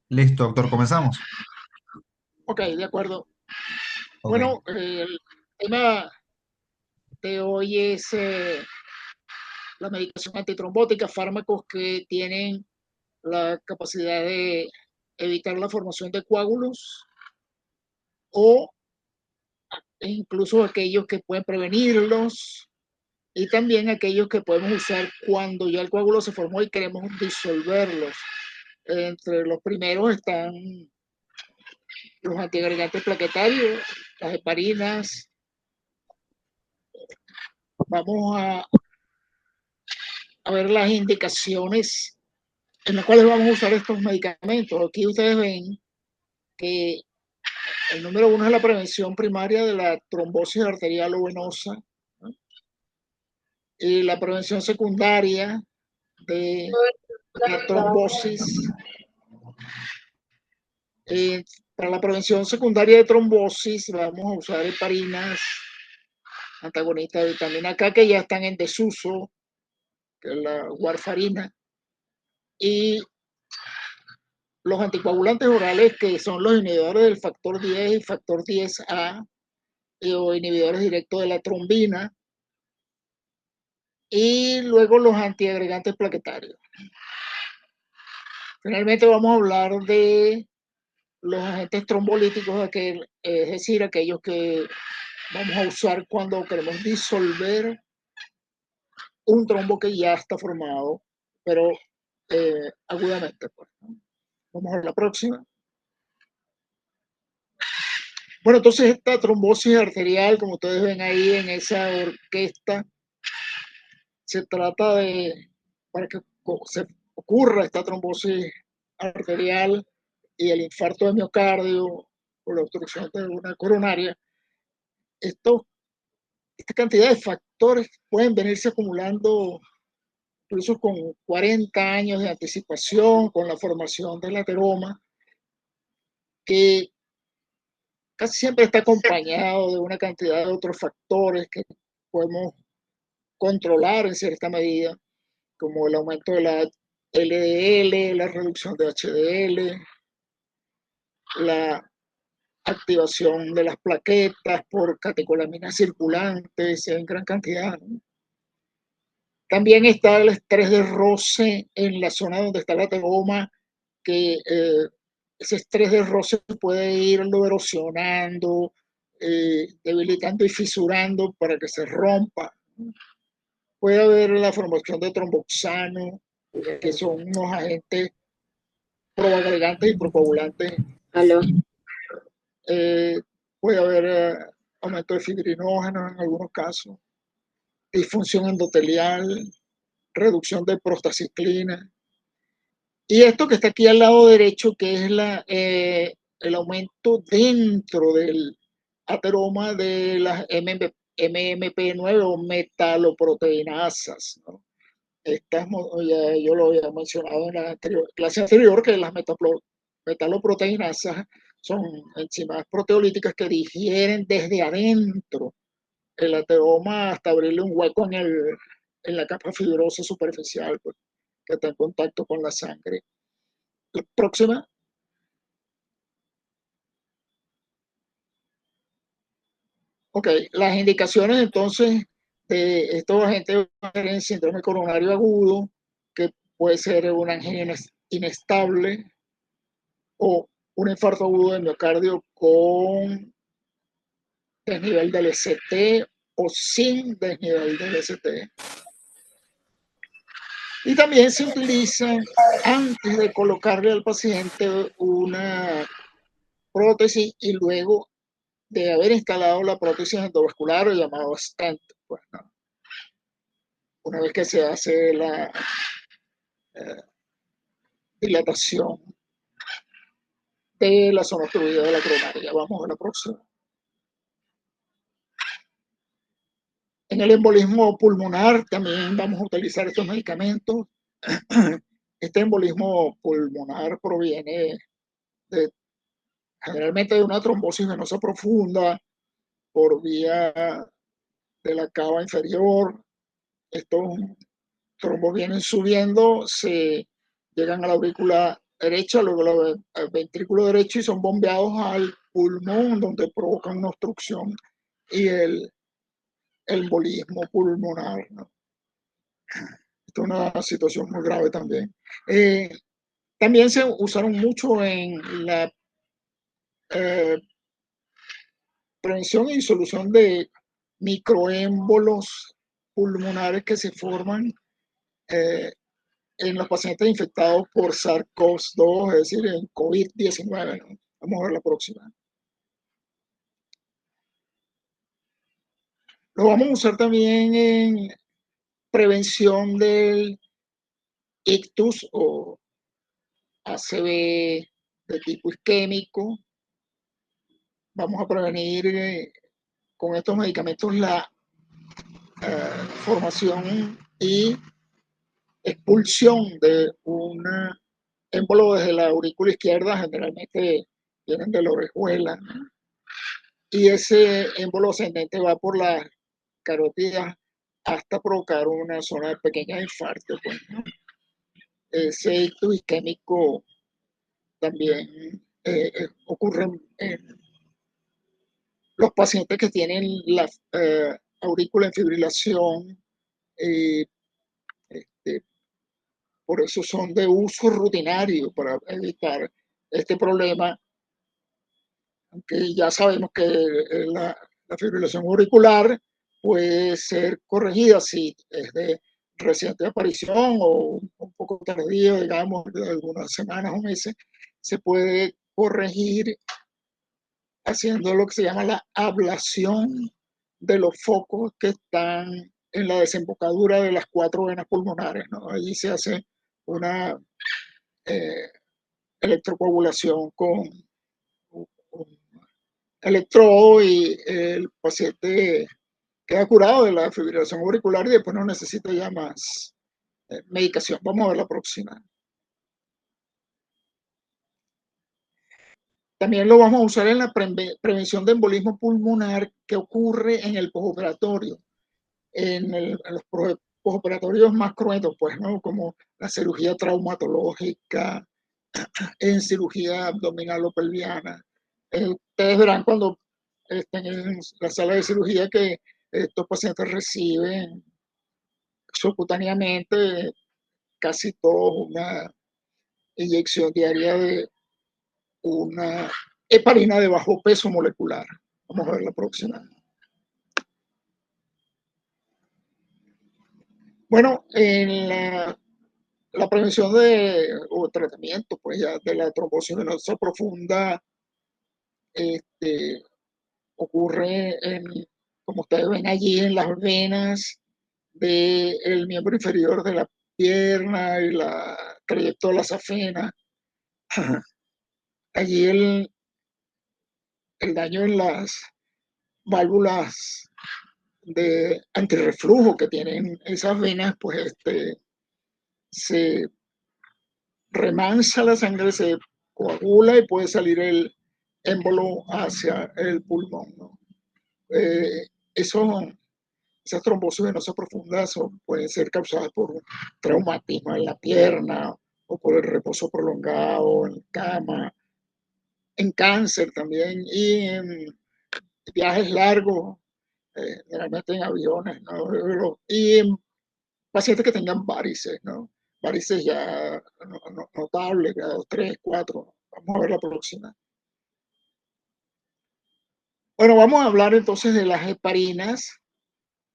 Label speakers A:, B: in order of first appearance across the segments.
A: Listo, doctor, comenzamos.
B: Ok, de acuerdo.
A: Ok.
B: Bueno, el tema de hoy es la medicación antitrombótica, fármacos que tienen la capacidad de evitar la formación de coágulos o incluso aquellos que pueden prevenirlos y también aquellos que podemos usar cuando ya el coágulo se formó y queremos disolverlos. Entre los primeros están los antiagregantes plaquetarios, las heparinas. Vamos a ver las indicaciones en las cuales vamos a usar estos medicamentos. Aquí ustedes ven que el número uno es la prevención primaria de la trombosis arterial o venosa, ¿no? Y la prevención secundaria de la trombosis. Eh, para la prevención secundaria de trombosis vamos a usar heparinas, antagonistas de vitamina K que ya están en desuso, que es la warfarina, y los anticoagulantes orales que son los inhibidores del factor 10 y factor 10A, o inhibidores directos de la trombina, y luego los antiagregantes plaquetarios. Finalmente vamos a hablar de los agentes trombolíticos, es decir, aquellos que vamos a usar cuando queremos disolver un trombo que ya está formado, pero agudamente. Pues, ¿no? Vamos a la próxima. Bueno, entonces esta trombosis arterial, como ustedes ven ahí en esa orquesta, se trata de, para que se ocurra esta trombosis arterial y el infarto de miocardio o la obstrucción de una coronaria, esto, esta cantidad de factores pueden venirse acumulando incluso con 40 años de anticipación, con la formación del ateroma, que casi siempre está acompañado de una cantidad de otros factores que podemos controlar en cierta medida, como el aumento de la LDL, la reducción de HDL, la activación de las plaquetas por catecolaminas circulantes en gran cantidad, ¿no? También está el estrés de roce en la zona donde está la ateroma, que ese estrés de roce puede irlo erosionando, debilitando y fisurando para que se rompa. Puede haber la formación de tromboxano, que son unos agentes proagregantes y procoagulantes.
C: Aló.
B: Eh, puede haber aumento de fibrinógeno en algunos casos, disfunción endotelial, reducción de prostaciclina. Y esto que está aquí al lado derecho, que es el aumento dentro del ateroma de las MMP9 o metaloproteinasas, ¿no? Estas, ya yo lo había mencionado en la clase anterior, que las metaloproteinasas son enzimas proteolíticas que digieren desde adentro el ateroma hasta abrirle un hueco en la capa fibrosa superficial, pues, que está en contacto con la sangre. La próxima. Ok, las indicaciones entonces de estos agentes en síndrome coronario agudo, que puede ser una angina inestable o un infarto agudo de miocardio con desnivel del ST o sin desnivel del ST. Y también se utiliza antes de colocarle al paciente una prótesis y luego de haber instalado la prótesis endovascular o llamado stent. Pues, ¿no? Una vez que se hace la eh, dilatación de la zona obstruida de la coronaria. Vamos a la próxima. En el embolismo pulmonar también vamos a utilizar estos medicamentos. Este embolismo pulmonar proviene de, generalmente de una trombosis venosa profunda por vía de la cava inferior. Estos trombos vienen subiendo, se llegan a la aurícula derecha, luego el ventrículo derecho y son bombeados al pulmón, donde provocan una obstrucción y el embolismo pulmonar, ¿no? Esto es una situación muy grave también. También se usaron mucho en la prevención y solución de microémbolos pulmonares que se forman en los pacientes infectados por SARS-CoV-2, es decir, en COVID-19, ¿no? Vamos a ver la próxima. Lo vamos a usar también en prevención del ictus o ACV de tipo isquémico. Vamos a prevenir con estos medicamentos la formación y expulsión de un émbolo desde la aurícula izquierda, generalmente vienen de la orejuela, ¿no? Y ese émbolo ascendente va por las carótidas hasta provocar una zona de pequeña infarto, pues, ¿no? Ese ictus isquémico también ocurre en los pacientes que tienen la aurícula en fibrilación. Este, por eso son de uso rutinario para evitar este problema, aunque ya sabemos que la fibrilación auricular puede ser corregida si es de reciente aparición o un poco tardío, digamos, de algunas semanas o meses, se puede corregir haciendo lo que se llama la ablación de los focos que están en la desembocadura de las 4 venas pulmonares, ¿no? Allí se hace una eh, electrocoagulación con un electrodo y el paciente queda curado de la fibrilación auricular y después no necesita ya más medicación. Vamos a ver la próxima. También lo vamos a usar en la prevención de embolismo pulmonar que ocurre en el postoperatorio, en los postoperatorios más cruentos, pues, ¿no? Como la cirugía traumatológica, en cirugía abdominal o pelviana. Ustedes verán cuando estén en la sala de cirugía que estos pacientes reciben subcutáneamente casi todos una inyección diaria de una heparina de bajo peso molecular. Vamos a ver la próxima. Bueno, en la prevención o tratamiento, pues ya de la trombosis venosa profunda, ocurre como ustedes ven allí, en las venas del miembro inferior de la pierna y la trayecto de la safena. Allí el daño en las válvulas de antirreflujo que tienen esas venas, pues se remansa la sangre, se coagula y puede salir el émbolo hacia el pulmón, ¿no? Eh, eso, esas trombosis venosas profundas pueden ser causadas por un traumatismo en la pierna o por el reposo prolongado en cama, en cáncer también y en viajes largos, generalmente en aviones, ¿no? Y en pacientes que tengan varices, ¿no? Varices ya notables, grados 3, 4. Vamos a ver la próxima. Bueno, vamos a hablar entonces de las heparinas.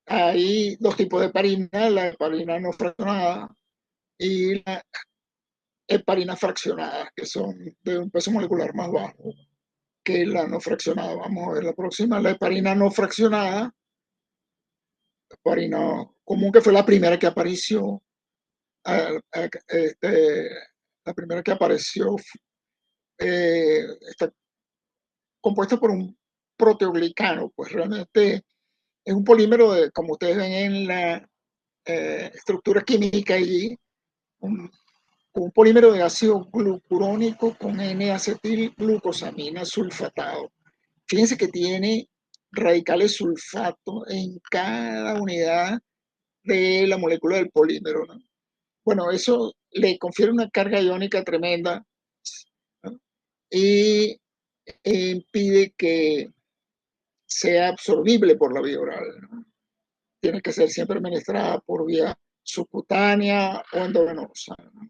B: Hay 2 tipos de heparina, la heparina no fraccionada y la heparina fraccionada, que son de un peso molecular más bajo que la no fraccionada. Vamos a ver la próxima. La heparina no fraccionada, heparina común, que fue la primera que apareció, la primera que apareció, está compuesta por un proteoglicano, pues realmente es un polímero, como ustedes ven en la estructura química allí, un polímero de ácido glucurónico con N-acetilglucosamina sulfatado. Fíjense que tiene radicales sulfato en cada unidad de la molécula del polímero, ¿no? Bueno, eso le confiere una carga iónica tremenda y impide que sea absorbible por la vía oral, ¿no? Tiene que ser siempre administrada por vía subcutánea o endovenosa, ¿no?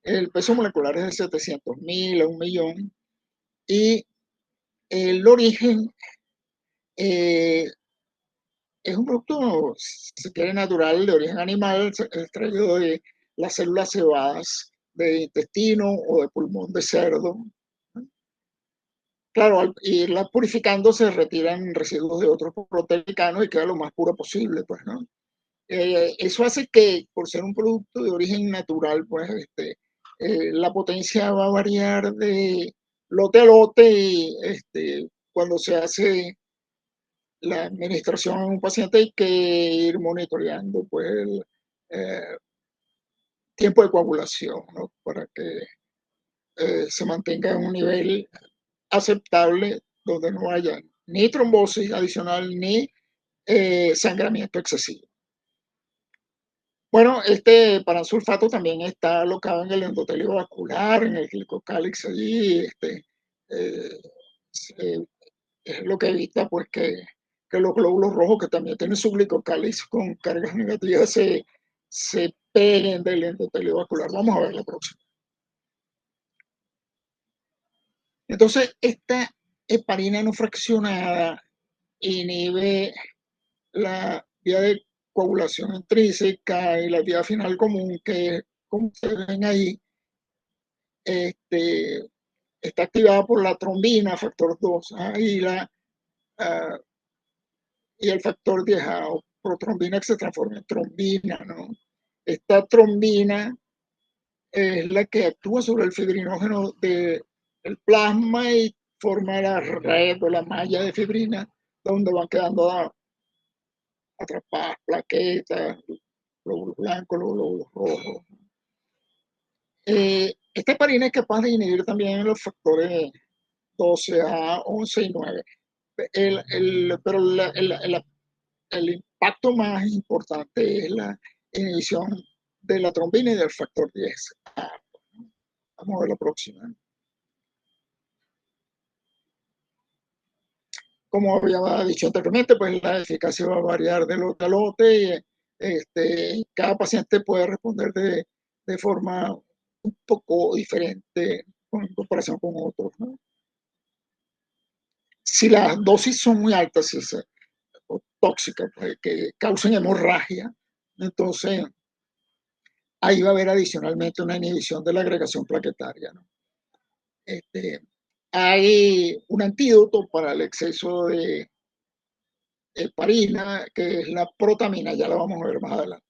B: El peso molecular es de 700.000 a 1.000.000 y el origen eh, es un producto, si se quiere, natural de origen animal, extraído de las células cebadas de intestino o de pulmón de cerdo. Claro, al irla purificando se retiran residuos de otros proteínas y queda lo más puro posible, pues, ¿no? Eso hace que, por ser un producto de origen natural, pues, la potencia va a variar de lote a lote y cuando se hace la administración en un paciente hay que ir monitoreando, pues, el eh, tiempo de coagulación, ¿no? Para que se mantenga en un nivel aceptable donde no haya ni trombosis adicional ni sangramiento excesivo. Bueno, este parasulfato también está alocado en el endotelio vascular, en el glicocálix allí, eh, eh, es lo que evita pues que los glóbulos rojos, que también tienen su glicocálix con cargas negativas, se peguen del endotelio vascular. Vamos a ver la próxima. Entonces, esta heparina no fraccionada inhibe la vía de coagulación intrínseca y la vía final común, que como ustedes ven ahí, este, está activada por la trombina, factor 2, uh, y el factor 10, o protrombina, que se transforma en trombina, ¿no? Esta trombina es la que actúa sobre el fibrinógeno del plasma y forma la red o la malla de fibrina, donde van quedando atrapadas plaquetas, glóbulos blancos, glóbulos rojos. Esta heparina es capaz de inhibir también los factores 12A, 11 y 9. Pero el impacto más importante es la inhibición de la trombina y del factor 10. Vamos a ver la próxima. Como había dicho anteriormente, pues la eficacia va a variar de lote a lote y cada paciente puede responder de forma un poco diferente en comparación con otros, ¿no? Si las dosis son muy altas, si es tóxicas, pues, que causen hemorragia, entonces ahí va a haber adicionalmente una inhibición de la agregación plaquetaria, ¿no? Hay un antídoto para el exceso de heparina, que es la protamina, ya la vamos a ver más adelante.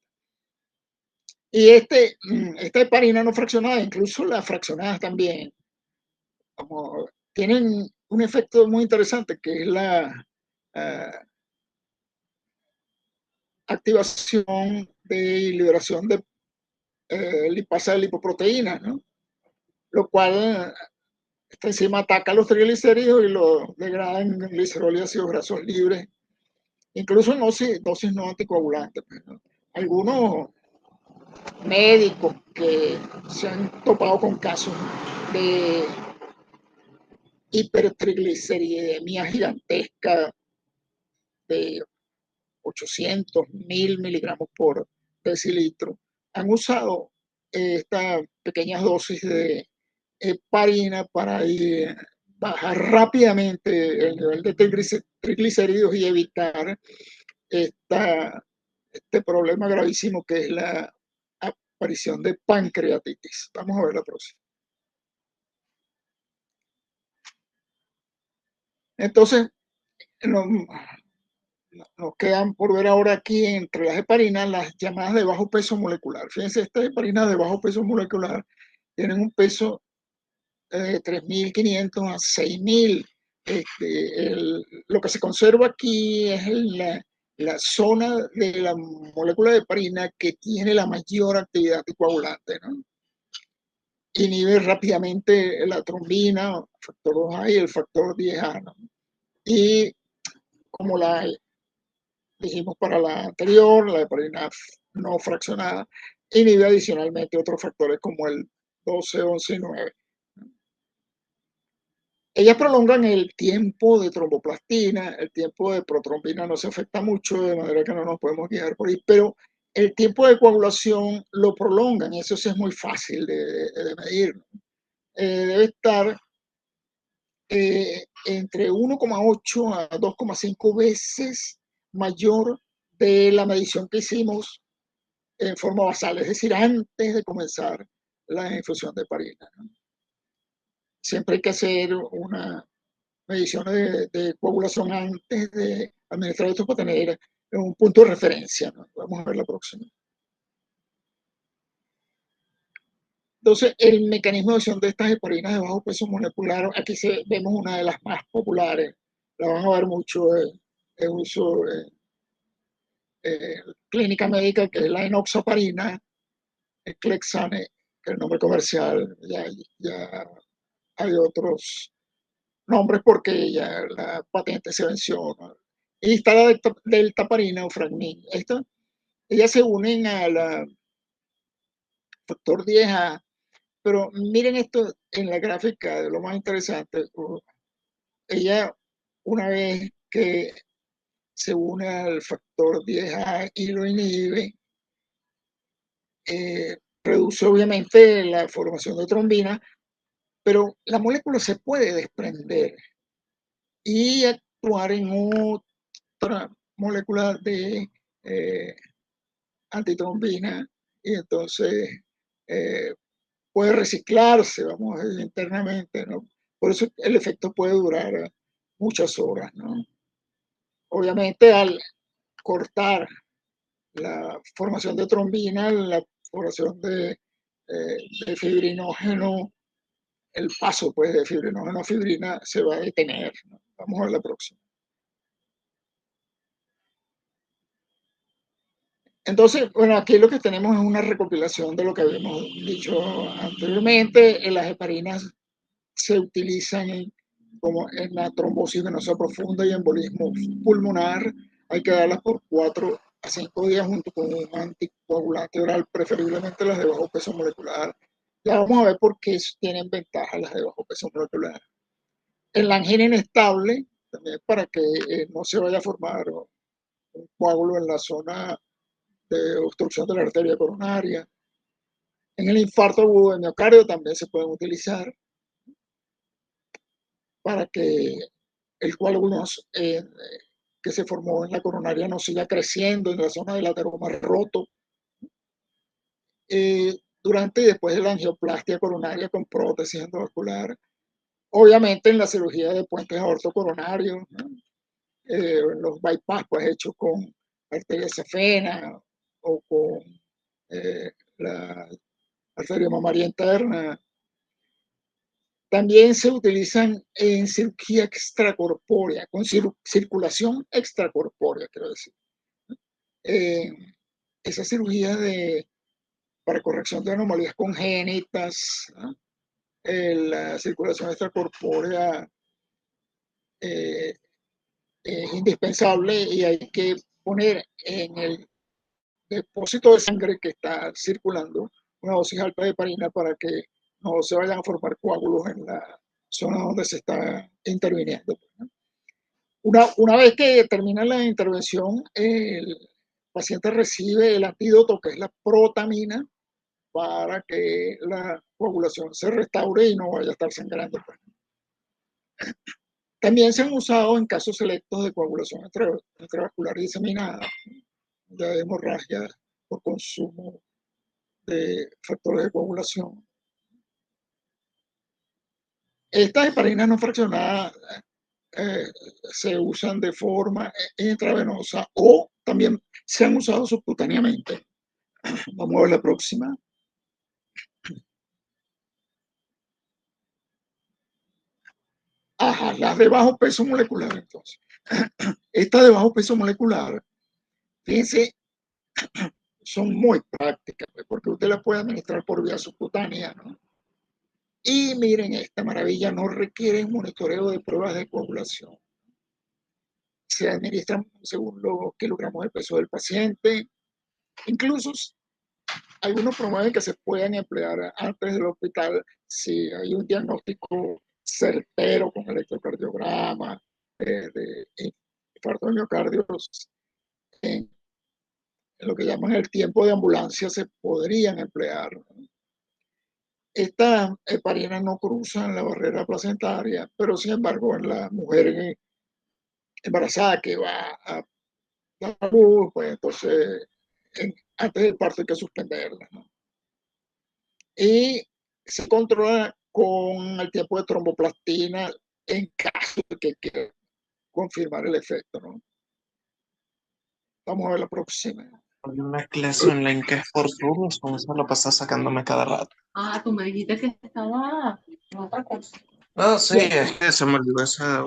B: Y esta heparina no fraccionada, incluso las fraccionadas también, tienen un efecto muy interesante, que es la activación de liberación de lipasa de lipoproteínas, ¿no? Lo cual esta enzima ataca los triglicéridos y lo degrada en glicerol y ácidos grasos libres, incluso en dosis no anticoagulantes, ¿no? Algunos médicos que se han topado con casos de hipertrigliceridemia gigantesca de 800.000 miligramos por decilitro, han usado estas pequeñas dosis de heparina para bajar rápidamente el nivel de triglicéridos y evitar este problema gravísimo que es la aparición de pancreatitis. Vamos a ver la próxima. Entonces, nos quedan por ver ahora aquí entre las heparinas las llamadas de bajo peso molecular. Fíjense, estas heparinas de bajo peso molecular tienen un peso de 3.500 a 6.000. Lo que se conserva aquí es la zona de la molécula de heparina que tiene la mayor actividad anticoagulante, ¿no? Inhibe rápidamente la trombina, el factor 2A y el factor 10A, ¿no? Y como la dijimos para la anterior, la heparina no fraccionada, inhibe adicionalmente otros factores como el 12, 11 y 9. Ellas prolongan el tiempo de tromboplastina, el tiempo de protrombina no se afecta mucho, de manera que no nos podemos guiar por ahí, pero el tiempo de coagulación lo prolongan, eso sí es muy fácil de medir. Debe estar entre 1,8 a 2,5 veces mayor de la medición que hicimos en forma basal, es decir, antes de comenzar la infusión de heparina, ¿no? Siempre hay que hacer una medición de coagulación antes de administrar esto para tener un punto de referencia, ¿no? Vamos a ver la próxima. Entonces, el mecanismo de acción de estas heparinas de bajo peso molecular, aquí vemos una de las más populares, la van a ver mucho de uso clínica médica, que es la enoxaparina, el Clexane, que es el nombre comercial, ya hay otros nombres porque ya la patente se venció, ¿no? Y está la deltaparina o fragmin. Ellas se unen al factor 10A, pero miren esto en la gráfica de lo más interesante. Ella, una vez que se une al factor 10A y lo inhibe, reduce obviamente la formación de trombina, pero la molécula se puede desprender y actuar en otra molécula de antitrombina y entonces eh, puede reciclarse, vamos a decir, internamente, ¿no? Por eso el efecto puede durar muchas horas, ¿no? Obviamente al cortar la formación de trombina, la formación de fibrinógeno, el paso pues de fibrinógeno a fibrina se va a detener, ¿no? Vamos a ver la próxima. Entonces, bueno, aquí lo que tenemos es una recopilación de lo que habíamos dicho anteriormente. Las heparinas se utilizan como en la trombosis venosa profunda y embolismo pulmonar. Hay que darlas por 4 a 5 días junto con un anticoagulante oral, preferiblemente las de bajo peso molecular. Ya vamos a ver por qué tienen ventaja las de bajo peso molecular. En la angina inestable, también para que no se vaya a formar un coágulo en la zona de obstrucción de la arteria coronaria. En el infarto agudo de miocardio también se pueden utilizar para que el coágulo que se formó en la coronaria no siga creciendo en la zona del ateroma roto. Durante y después de la angioplastia coronaria con prótesis endovascular, obviamente en la cirugía de puentes aortocoronarios, ¿no? Los bypass pues hechos con arteria safena o con la arteria mamaria interna. También se utilizan en cirugía extracorpórea, con circulación extracorpórea, quiero decir. Eh, esa cirugía para corrección de anomalías congénitas, ¿no? La circulación extracorpórea eh, es indispensable y hay que poner en el depósito de sangre que está circulando una dosis alta de heparina para que no se vayan a formar coágulos en la zona donde se está interviniendo, ¿no? Una vez que termina la intervención, el paciente recibe el antídoto que es la protamina para que la coagulación se restaure y no vaya a estar sangrando, pues. También se han usado en casos selectos de coagulación intravascular diseminada, de hemorragia por consumo de factores de coagulación. Estas heparinas no fraccionadas eh, se usan de forma intravenosa o también se han usado subcutáneamente. Vamos a ver la próxima. Ajá, las de bajo peso molecular, entonces. Estas de bajo peso molecular, fíjense, son muy prácticas, pues, porque usted las puede administrar por vía subcutánea, ¿no? Y miren, esta maravilla no requiere un monitoreo de pruebas de coagulación. Se administran según los kilogramos de peso del paciente. Incluso algunos promueven que se puedan emplear antes del hospital si hay un diagnóstico certero con electrocardiograma, de infarto de miocardio, en lo que llaman el tiempo de ambulancia se podrían emplear. Estas heparinas no cruzan la barrera placentaria, pero sin embargo en la mujer embarazada que va a dar a luz, pues entonces antes del parto hay que suspenderla, ¿no? Y se controla con el tiempo de tromboplastina en caso de que quiera confirmar el efecto, ¿no? Vamos a ver la próxima.
C: Hay una clase online que es por Zoom, eso lo pasa sacándome cada rato.
D: Ah, tú me dijiste que estaba en otra cosa.
C: No, sí,
B: Bien.
C: es que se me olvidó esa.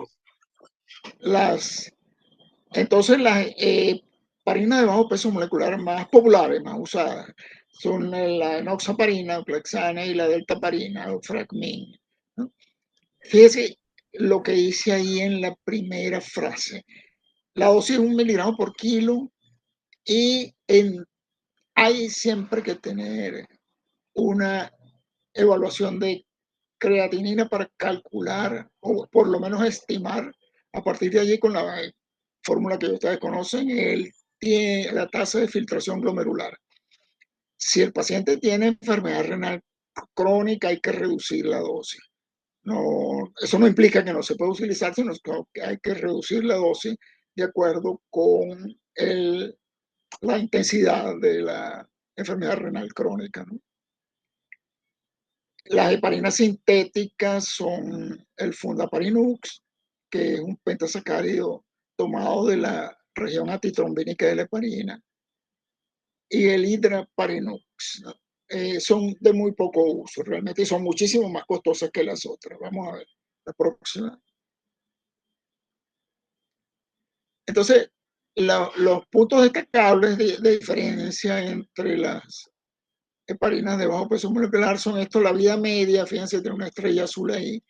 B: Entonces las heparinas de bajo peso molecular más populares, más usadas, son la enoxaparina, Clexane y la deltaparina o Fragmin, ¿no? Fíjese lo que dice ahí en la primera frase. La dosis es 1 miligramo por kilo y hay siempre que tener una evaluación de creatinina para calcular o por lo menos estimar a partir de allí con la fórmula que ustedes conocen, la tasa de filtración glomerular. Si el paciente tiene enfermedad renal crónica, hay que reducir la dosis. No, eso no implica que no se pueda utilizar, sino que hay que reducir la dosis de acuerdo con la intensidad de la enfermedad renal crónica, ¿no? Las heparinas sintéticas son el fundaparinux, que es un pentasacárido tomado de la región antitrombínica de la heparina, y el hidraparinux, ¿no? Son de muy poco uso realmente y son muchísimo más costosas que las otras. Vamos a ver la próxima. Entonces, los puntos destacables de diferencia entre las heparinas de bajo peso molecular son esto: la vida media, fíjense, tiene una estrella azul ahí,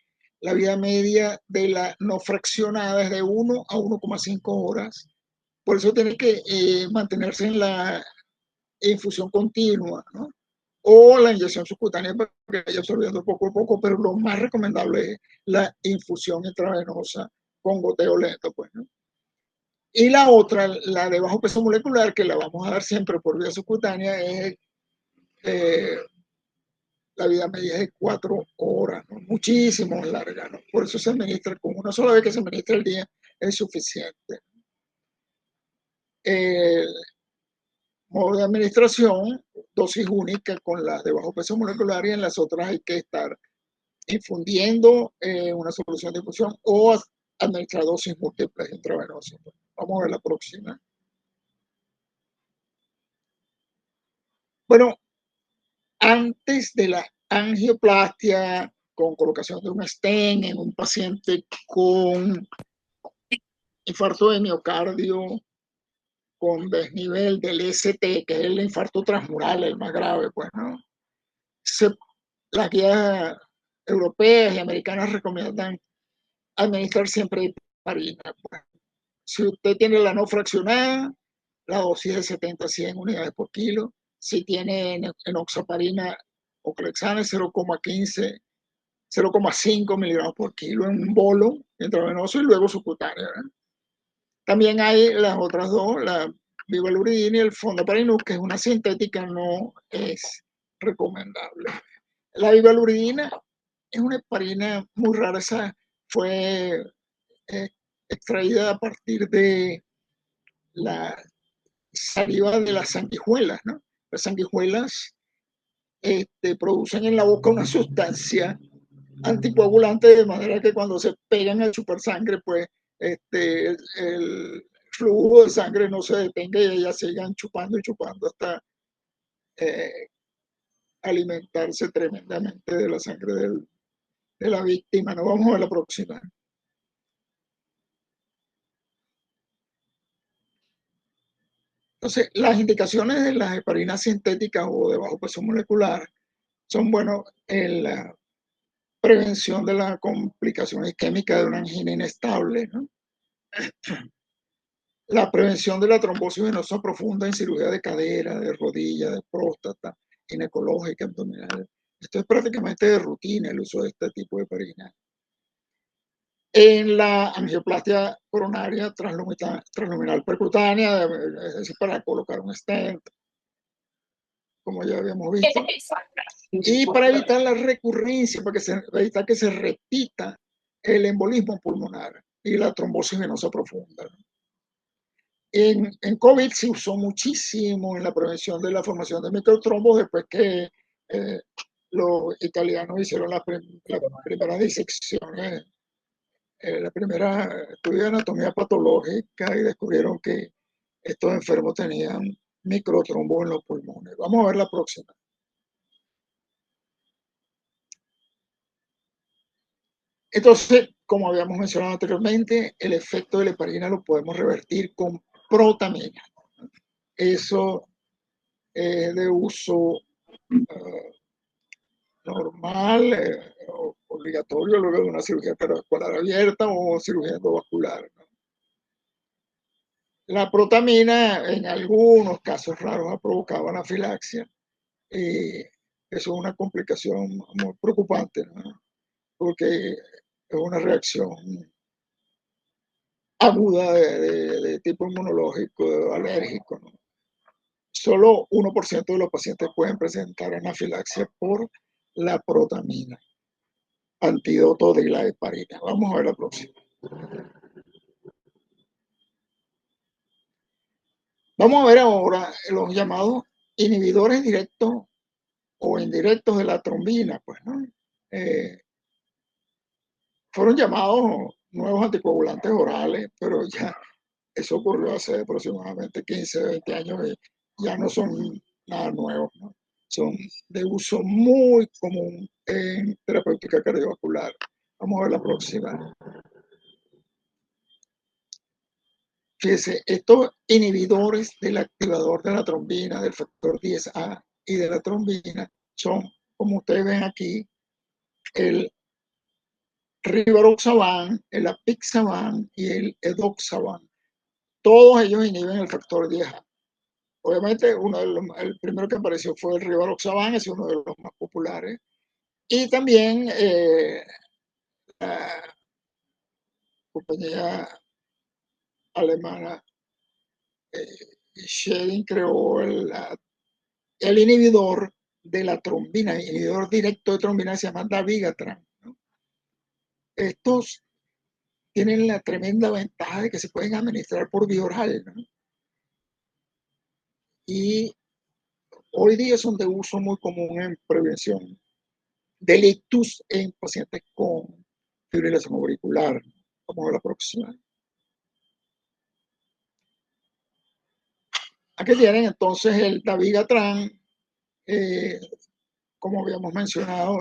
B: la vida media de la no fraccionada es de 1 a 1,5 horas, por eso tiene que mantenerse en la infusión continua, ¿no? O la inyección subcutánea para que vaya absorbiendo poco a poco, pero lo más recomendable es la infusión intravenosa con goteo lento, pues, ¿no? Y la otra, la de bajo peso molecular, que la vamos a dar siempre por vía subcutánea, es la vida media es de 4 horas, ¿no? Muchísimo más larga, ¿no? Por eso se administra con una sola vez que se administra el día es suficiente. El modo de administración, dosis única con las de bajo peso molecular, y en las otras hay que estar infundiendo una solución de infusión o administrar dosis múltiples intravenosas. Vamos a ver la próxima. Bueno, antes de la angioplastia con colocación de un stent en un paciente con infarto de miocardio con desnivel del ST, que es el infarto transmural, el más grave, pues, ¿no? Las guías europeas y americanas recomiendan administrar siempre heparina, pues. Si usted tiene la no fraccionada, la dosis es de 70 a 100 unidades por kilo. Si tiene enoxaparina o clexane, 0,15, 0,5 miligramos por kilo en un bolo intravenoso y luego subcutáneo, ¿eh? También hay las otras dos, la bivalirudina y el fondaparinux, que es una sintética, no es recomendable. La bivalirudina es una heparina muy rara, esa fue extraída a partir de la saliva de las sanguijuelas, ¿no? Las sanguijuelas producen en la boca una sustancia anticoagulante, de manera que cuando se pegan al chupar sangre, pues el flujo de sangre no se detenga y ellas sigan chupando y chupando hasta alimentarse tremendamente de la sangre de la víctima. Nos vamos a la próxima. Entonces, las indicaciones de las heparinas sintéticas o de bajo peso molecular son, bueno, en la prevención de la complicación isquémica de una angina inestable, ¿no? La prevención de la trombosis venosa profunda en cirugía de cadera, de rodilla, de próstata, ginecológica, abdominal. Esto es prácticamente de rutina el uso de este tipo de heparina. en la angioplastia coronaria transluminal percutánea, es decir, para colocar un stent, como ya habíamos visto, y para evitar la recurrencia, para evitar que se repita el embolismo pulmonar y la trombosis venosa profunda. En COVID se usó muchísimo en la prevención de la formación de microtrombos después que los italianos hicieron las primeras disecciones, la primera estudio de anatomía patológica y descubrieron que estos enfermos tenían microtrombos en los pulmones. Vamos a ver la próxima. Entonces, como habíamos mencionado anteriormente, el efecto de la heparina lo podemos revertir con protamina. Eso es de uso normal, obligatorio luego de una cirugía cardiovascular abierta o cirugía endovascular, ¿no? La protamina en algunos casos raros ha provocado anafilaxia y eso es una complicación muy preocupante, ¿no? Porque es una reacción aguda de tipo inmunológico, alérgico, ¿no? Solo 1% de los pacientes pueden presentar anafilaxia por la protamina, antídoto de la heparina. Vamos a ver la próxima. Vamos a ver ahora los llamados inhibidores directos o indirectos de la trombina, pues, ¿no? Fueron llamados nuevos anticoagulantes orales, pero ya eso ocurrió hace aproximadamente 15, 20 años y ya no son nada nuevos, ¿no? Son de uso muy común en terapéutica cardiovascular. Vamos a ver la próxima. Fíjese, estos inhibidores del activador de la trombina, del factor 10A y de la trombina, son, como ustedes ven aquí, el rivaroxaban, el apixaban y el edoxaban. Todos ellos inhiben el factor 10A. Obviamente, el primero que apareció fue el rivaroxaban, es uno de los más populares. Y también la compañía alemana Scheding creó el inhibidor de la trombina, el inhibidor directo de trombina se llama dabigatran, ¿no? Estos tienen la tremenda ventaja de que se pueden administrar por vía oral, ¿no? Y hoy día son de uso muy común en prevención del ictus en pacientes con fibrilación auricular. Vamos a la próxima. Aquí tienen entonces el dabigatran, como habíamos mencionado,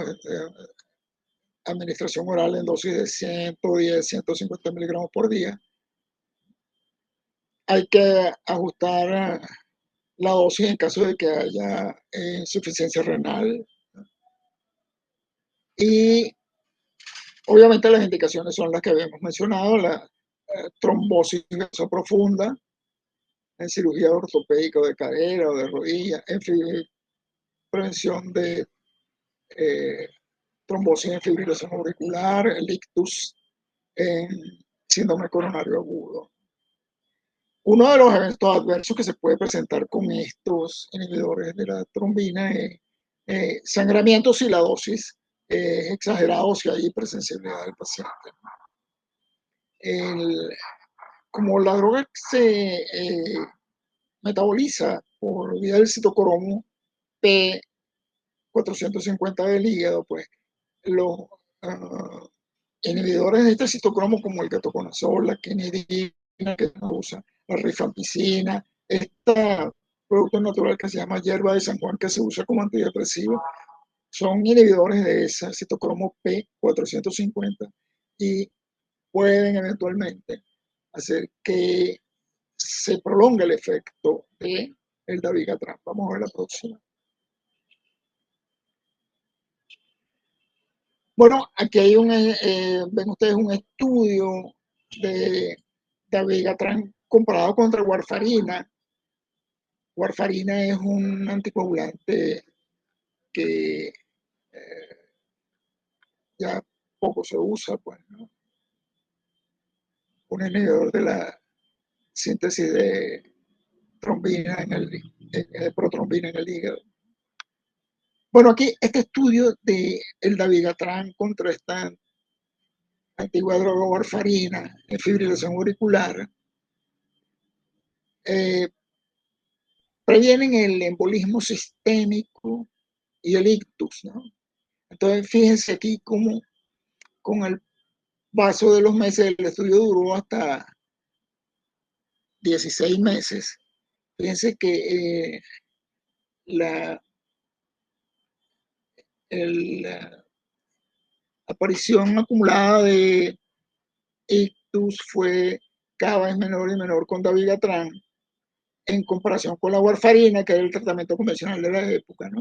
B: administración oral en dosis de 110, 150 miligramos por día. Hay que ajustar la dosis en caso de que haya insuficiencia renal. Y obviamente las indicaciones son las que habíamos mencionado, la trombosis venosa profunda, en cirugía ortopédica o de cadera o de rodilla, en prevención de trombosis en fibrilación auricular, el ictus en síndrome coronario agudo. Uno de los eventos adversos que se puede presentar con estos inhibidores de la trombina es sangramiento si la dosis es exagerada o si hay hipersensibilidad del paciente. Como la droga se metaboliza por vía del citocromo P450 del hígado, pues los inhibidores de este citocromo como el ketoconazol, la quinidina que se usa, la rifampicina, este producto natural que se llama hierba de San Juan que se usa como antidepresivo, son inhibidores de ese citocromo P450 y pueden eventualmente hacer que se prolongue el efecto de el dabigatran. Vamos a ver la próxima. Bueno, aquí hay ven ustedes un estudio de dabigatran comparado contra warfarina. Warfarina es un anticoagulante que ya poco se usa, pues, ¿no? un inhibidor de la síntesis de trombina de protrombina en el hígado. Bueno, aquí este estudio de el dabigatran contra esta antigua droga warfarina en fibrilación auricular previenen el embolismo sistémico y el ictus, ¿no? Entonces, fíjense aquí cómo con el paso de los meses el estudio duró hasta 16 meses. Fíjense que la aparición acumulada de ictus fue cada vez menor y menor con dabigatran en comparación con la warfarina, que era el tratamiento convencional de la época, ¿no?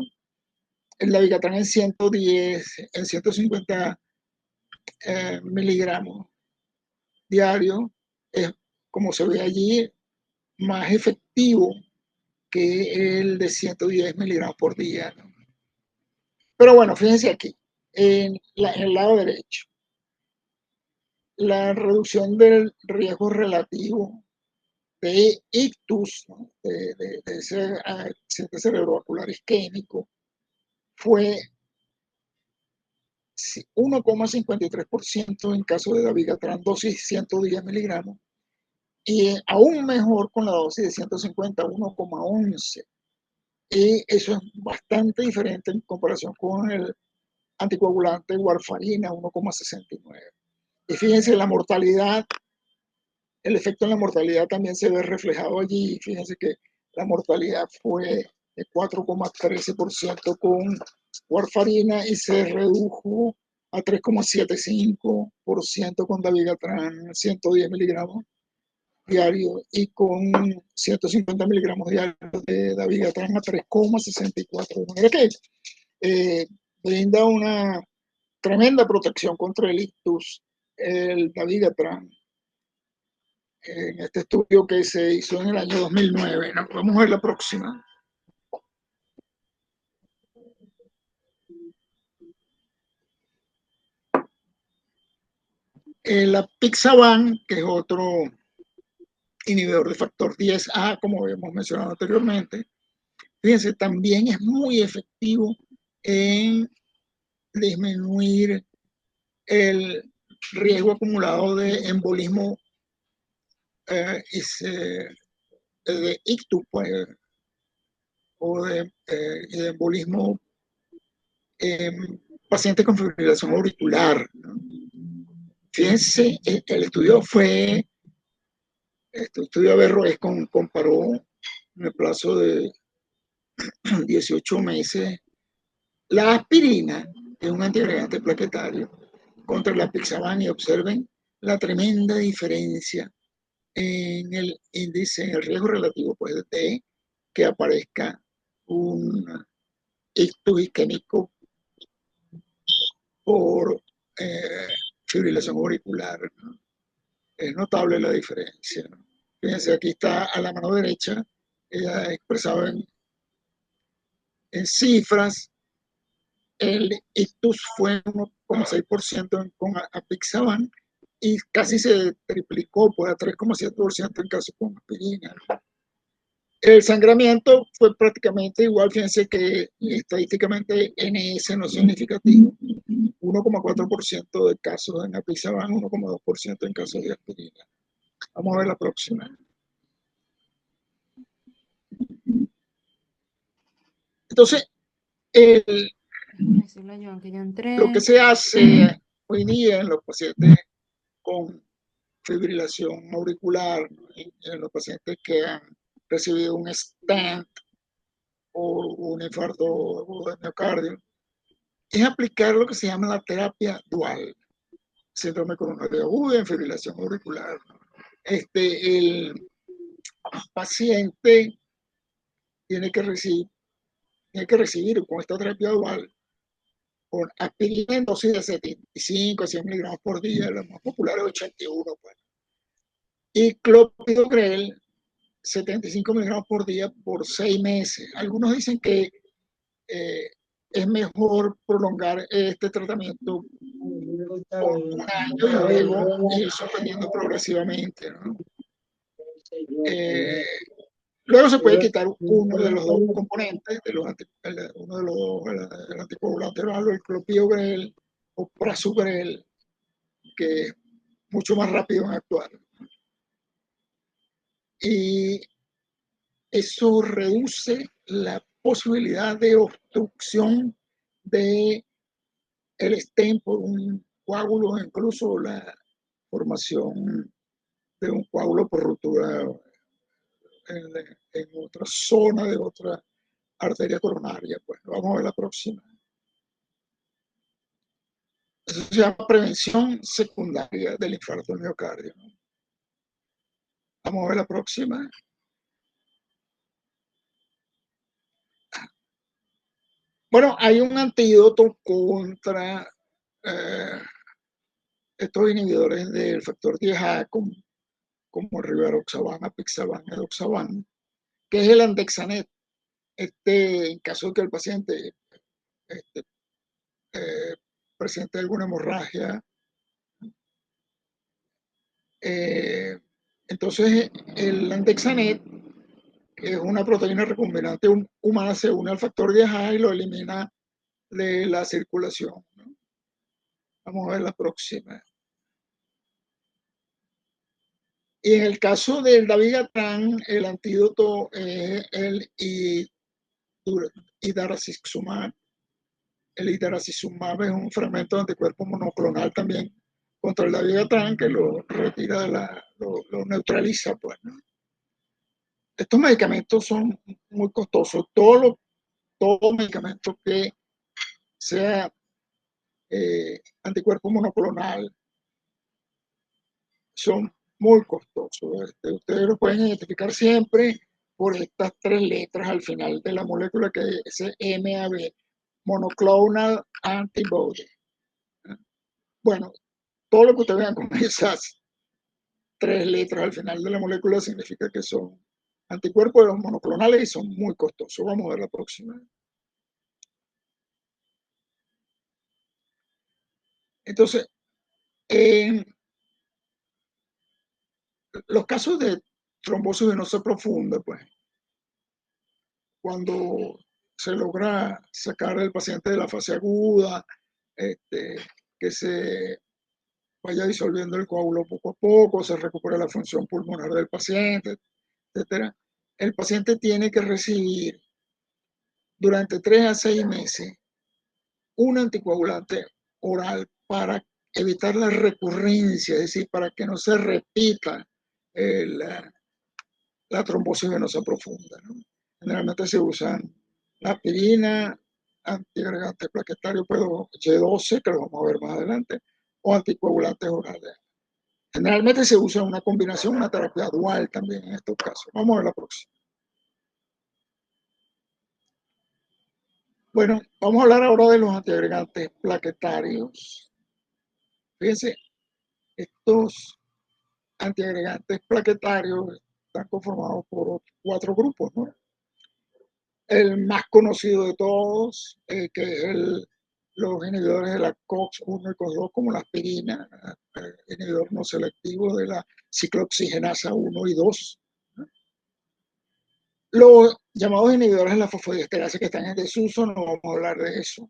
B: El dabigatran en 110, en 150 miligramos diarios, es, como se ve allí, más efectivo que el de 110 miligramos por día, ¿no? Pero bueno, fíjense aquí, en el lado derecho, la reducción del riesgo relativo de ictus, ¿no? de ese accidente cerebrovascular isquémico, fue 1,53% en caso de dabigatran, dosis 110 miligramos, y aún mejor con la dosis de 150, 1,11. Y eso es bastante diferente en comparación con el anticoagulante warfarina, 1,69. Y fíjense, la mortalidad, el efecto en la mortalidad también se ve reflejado allí. Fíjense que la mortalidad fue de 4,13% con warfarina y se redujo a 3,75% con dabigatran 110 miligramos diarios y con 150 miligramos diarios de dabigatran a 3,64. De manera que brinda una tremenda protección contra el ictus, el dabigatran, en este estudio que se hizo en el año 2009. ¿No? Vamos a ver la próxima. La Apixaban, que es otro inhibidor de factor 10A, como habíamos mencionado anteriormente, fíjense, también es muy efectivo en disminuir el riesgo acumulado de embolismo de ictus, pues, o de embolismo en pacientes con fibrilación auricular, ¿no? Fíjense, el estudio fue, este estudio Averroes comparó en el plazo de 18 meses la aspirina, que es un antiagregante plaquetario, contra la Apixaban, y observen la tremenda diferencia en el índice, en el riesgo relativo, pues, de que aparezca un ictus isquémico por fibrilación auricular, ¿no? Es notable la diferencia, ¿no? Fíjense, aquí está a la mano derecha, expresado en cifras. El ictus fue 1,6% con Apixaban y casi se triplicó, pues, a 3,7% en caso con aspirina, ¿no? El sangramiento fue prácticamente igual. Fíjense que estadísticamente NS no es significativo. 1,4% de casos en Apixaban, 1,2% en casos de aspirina. Vamos a ver la próxima. Entonces, lo que se hace hoy día en los pacientes con fibrilación auricular, en los pacientes que han recibido un stent o un infarto de miocardio, es aplicar lo que se llama la terapia dual, síndrome coronario agudo y fibrilación auricular. El paciente tiene que recibir con esta terapia dual, con aspirina en dosis de 75 a 100 miligramos por día, la más popular es 81, pues, y clopidogrel 75 miligramos por día por 6 meses. Algunos dicen que es mejor prolongar este tratamiento por un año y luego ir suspendiendo progresivamente, ¿no? Luego se puede quitar uno de los dos componentes, uno de los el anticoagulante oral o el clopidogrel o prasugrel, que es mucho más rápido en actuar. Y eso reduce la posibilidad de obstrucción de el stent por un coágulo, incluso la formación de un coágulo por ruptura en otra zona de otra arteria coronaria. Pues vamos a ver la próxima. Eso se llama prevención secundaria del infarto del miocardio, ¿no? Vamos a ver la próxima. Bueno, hay un antídoto contra estos inhibidores del factor 10A, como rivaroxaban, apixaban, edoxaban, que es el andexanet. En caso de que el paciente presente alguna hemorragia, entonces el andexanet, que es una proteína recombinante humana, se une al factor 10A y lo elimina de la circulación, ¿no? Vamos a ver la próxima. Y en el caso del dabigatran, el antídoto es el idarucizumab. El idarucizumab es un fragmento de anticuerpo monoclonal también contra el dabigatran, que lo retira lo neutraliza, pues, ¿no? Estos medicamentos son muy costosos. Todo medicamento que sea anticuerpo monoclonal son muy costosos. Ustedes lo pueden identificar siempre por estas 3 letras al final de la molécula, que es MAB, monoclonal antibody. Bueno, todo lo que ustedes vean con esas 3 letras al final de la molécula significa que son anticuerpos de los monoclonales y son muy costosos. Vamos a ver la próxima. Entonces, en los casos de trombosis venosa profunda, pues, cuando se logra sacar al paciente de la fase aguda, que se vaya disolviendo el coágulo poco a poco, se recupera la función pulmonar del paciente, etcétera, el paciente tiene que recibir durante 3 a 6 meses un anticoagulante oral para evitar la recurrencia, es decir, para que no se repita la trombosis venosa profunda, ¿no? Generalmente se usan la aspirina, antiagregante plaquetario, pero Y12, que lo vamos a ver más adelante, o anticoagulantes orales. Generalmente se usa una combinación, una terapia dual también en estos casos. Vamos a ver la próxima. Bueno, vamos a hablar ahora de los antiagregantes plaquetarios. Fíjense, estos antiagregantes plaquetarios están conformados por 4 grupos, ¿no? El más conocido de todos, que es los inhibidores de la COX-1 y COX-2, como la aspirina, inhibidor no selectivo de la ciclooxigenasa 1 y 2. Los llamados inhibidores de la fosfodiesterasa, que están en desuso, no vamos a hablar de eso.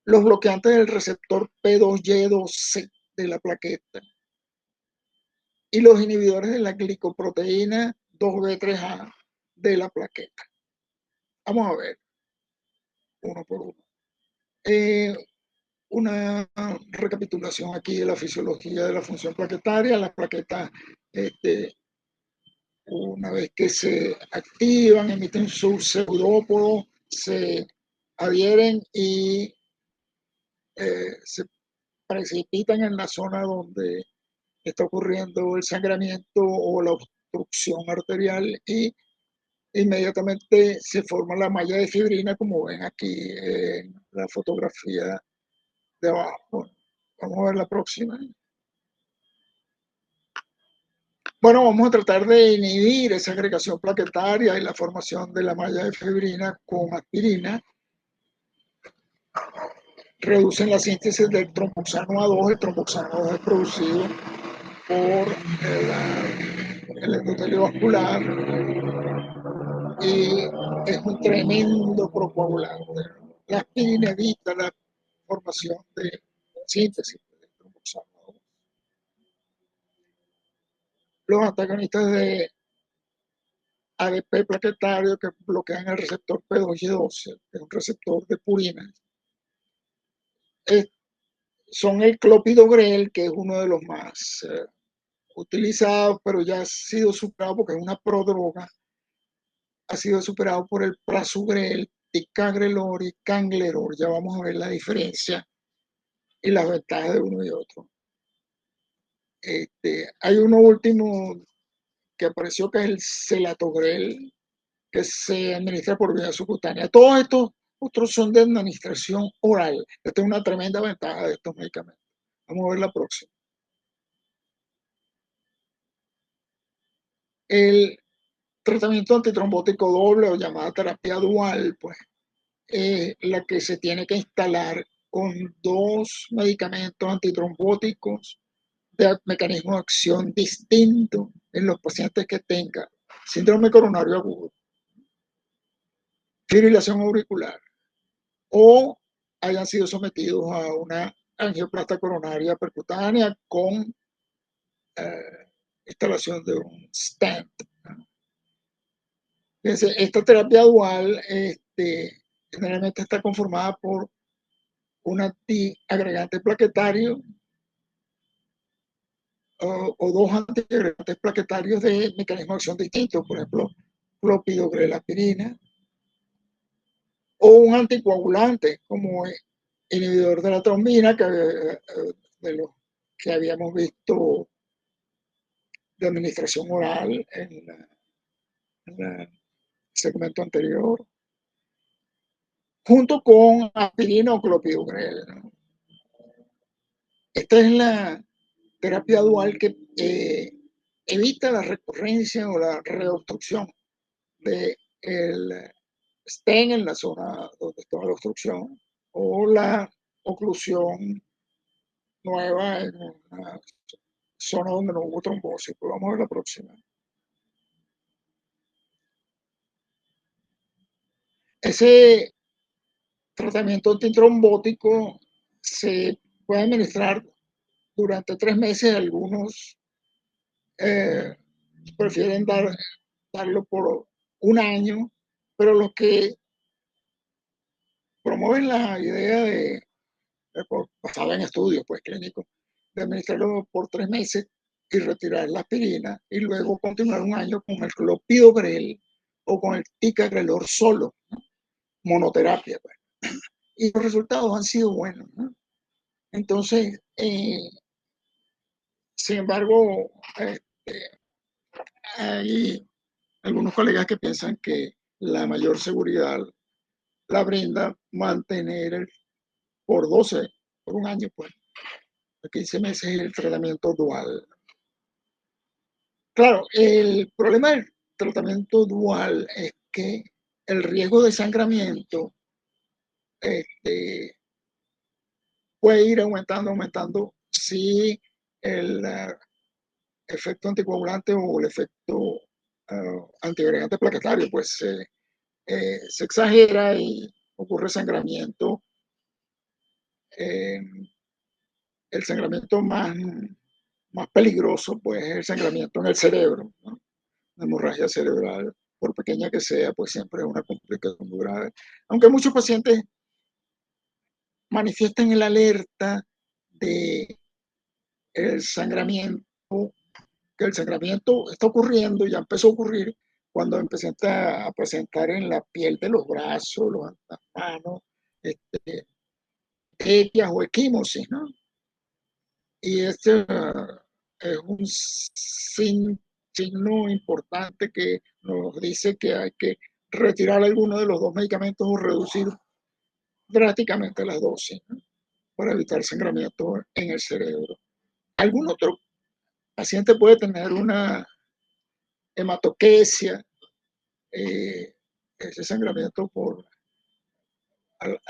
B: Los bloqueantes del receptor P2Y2C de la plaqueta. Y los inhibidores de la glicoproteína 2B3A de la plaqueta. Vamos a ver uno por uno. Una recapitulación aquí de la fisiología de la función plaquetaria. Las plaquetas, una vez que se activan, emiten su pseudópodo, se adhieren y se precipitan en la zona donde está ocurriendo el sangramiento o la obstrucción arterial, y inmediatamente se forma la malla de fibrina, como ven aquí en la fotografía de abajo. Vamos a ver la próxima. Bueno, vamos a tratar de inhibir esa agregación plaquetaria y la formación de la malla de fibrina con aspirina. reducen la síntesis del tromboxano A2. El tromboxano A2 es producido por el endotelio vascular y es un tremendo procoagulante. La aspirina evita la formación de síntesis del tromboxano A2. Los antagonistas de ADP plaquetario que bloquean el receptor P2Y12, que es un receptor de purina, son el clopidogrel, que es uno de los más utilizados, pero ya ha sido superado porque es una prodroga. Ha sido superado por el prasugrel, ticagrelor y canglerol. Ya vamos a ver la diferencia y las ventajas de uno y otro. Hay uno último que apareció, que es el selatogrel, que se administra por vía subcutánea. Todos estos otros son de administración oral. Esta es una tremenda ventaja de estos medicamentos. Vamos a ver la próxima. El tratamiento antitrombótico doble o llamada terapia dual, pues, es la que se tiene que instalar con dos medicamentos antitrombóticos de mecanismo de acción distinto en los pacientes que tengan síndrome coronario agudo, fibrilación auricular o hayan sido sometidos a una angioplastia coronaria percutánea con instalación de un stent. Fíjense, esta terapia dual generalmente está conformada por un antiagregante plaquetario o dos antiagregantes plaquetarios de mecanismo de acción distinto, por ejemplo, clopidogrel-aspirina, o un anticoagulante como inhibidor de la trombina, de los que habíamos visto de administración oral en el segmento anterior, junto con aspirina o clopidogrel, ¿no? Esta es la terapia dual que evita la recurrencia o la reobstrucción del stent en la zona donde está la obstrucción o la oclusión nueva en una zona donde no hubo trombosis. Pues vamos a ver la próxima. Ese tratamiento antitrombótico se puede administrar durante 3 meses. Algunos prefieren darlo por un año, pero los que promueven la idea basada en estudios pues, clínicos, de administrarlo por 3 meses y retirar la aspirina y luego continuar un año con el clopidogrel o con el ticagrelor solo, ¿no? Monoterapia. Pues. Y los resultados han sido buenos, ¿no? Entonces, sin embargo, hay algunos colegas que piensan que la mayor seguridad la brinda mantener por un año, pues, 15 meses el tratamiento dual. Claro, el problema del tratamiento dual es que el riesgo de sangramiento puede ir aumentando si el efecto anticoagulante o el efecto antiagregante plaquetario pues se exagera y ocurre sangramiento. El sangramiento más peligroso pues es el sangramiento en el cerebro, ¿no? La hemorragia cerebral, por pequeña que sea, pues siempre es una complicación muy grave. Aunque muchos pacientes manifiestan el alerta de el sangramiento, que el sangramiento está ocurriendo, ya empezó a ocurrir cuando empecé a presentar en la piel de los brazos, las manos, etias o equimosis, ¿no? Y este es un signo importante que nos dice que hay que retirar alguno de los dos medicamentos o reducir drásticamente las dosis, ¿no? Para evitar sangramiento en el cerebro. Algún otro paciente puede tener una hematoquesia, ese sangramiento al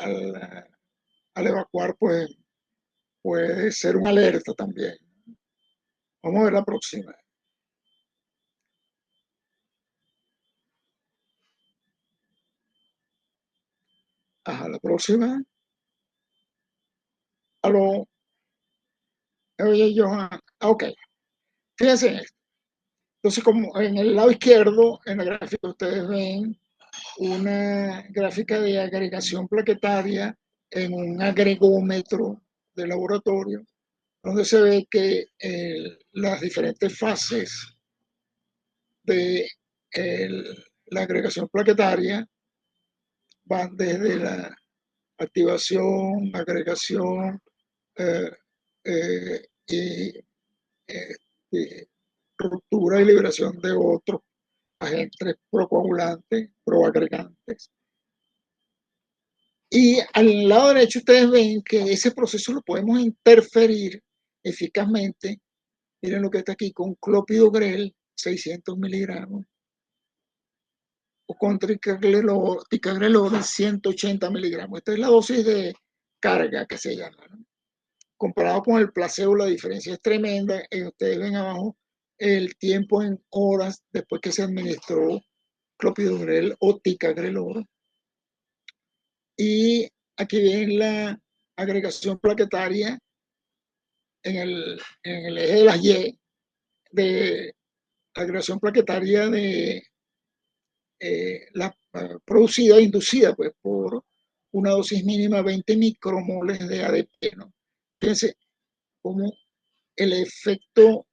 B: al evacuar, pues puede ser una alerta también. Vamos a ver la próxima. Ajá, la próxima. Aló. Oye, Johan. Ok. Fíjense en esto. Entonces, como en el lado izquierdo, en la gráfica, ustedes ven una gráfica de agregación plaquetaria en un agregómetro de laboratorio, donde se ve que las diferentes fases de la agregación plaquetaria van desde la activación, agregación y ruptura y liberación de otros agentes procoagulantes, proagregantes. Y al lado derecho ustedes ven que ese proceso lo podemos interferir eficazmente. Miren lo que está aquí con clopidogrel, 600 miligramos, o con ticagrelor, 180 miligramos. Esta es la dosis de carga que se llama, ¿no? Comparado con el placebo, la diferencia es tremenda. Ustedes ven abajo el tiempo en horas después que se administró clopidogrel o ticagrelor. Y aquí ven la agregación plaquetaria en el eje de las Y, de la agregación plaquetaria de la producida, inducida pues, por una dosis mínima de 20 micromoles de ADP, ¿no? Fíjense cómo el efecto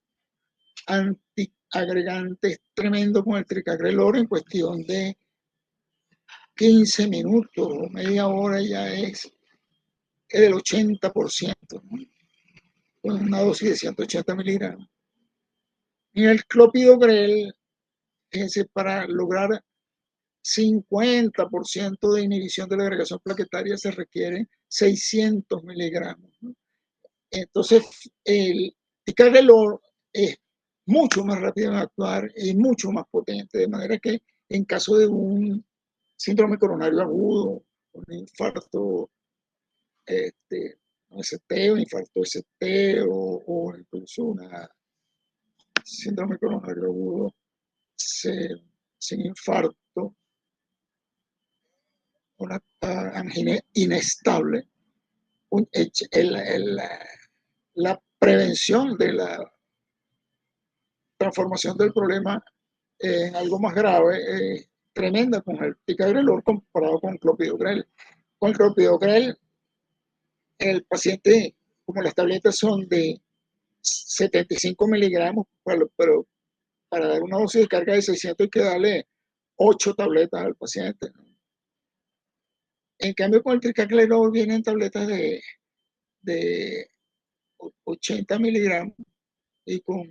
B: antiagregante es tremendo con el ticagrelor. En cuestión de 15 minutos o media hora ya es del 80%, ¿no? Con una dosis de 180 miligramos. Y el clopidogrel, fíjense, para lograr 50% de inhibición de la agregación plaquetaria se requieren 600 miligramos, ¿no? Entonces, el ticagrelor es mucho más rápido en actuar y mucho más potente, de manera que en caso de un síndrome coronario agudo, un infarto ST, o infarto ST, o incluso una síndrome coronario agudo sin infarto, una angina inestable, la prevención de la transformación del problema en algo más grave tremenda con el ticagrelor comparado con clopidogrel. Con el clopidogrel, el paciente, como las tabletas son de 75 miligramos, pero para dar una dosis de carga de 600 hay que darle 8 tabletas al paciente, ¿no? En cambio, con el ticagrelor vienen tabletas de 80 miligramos y con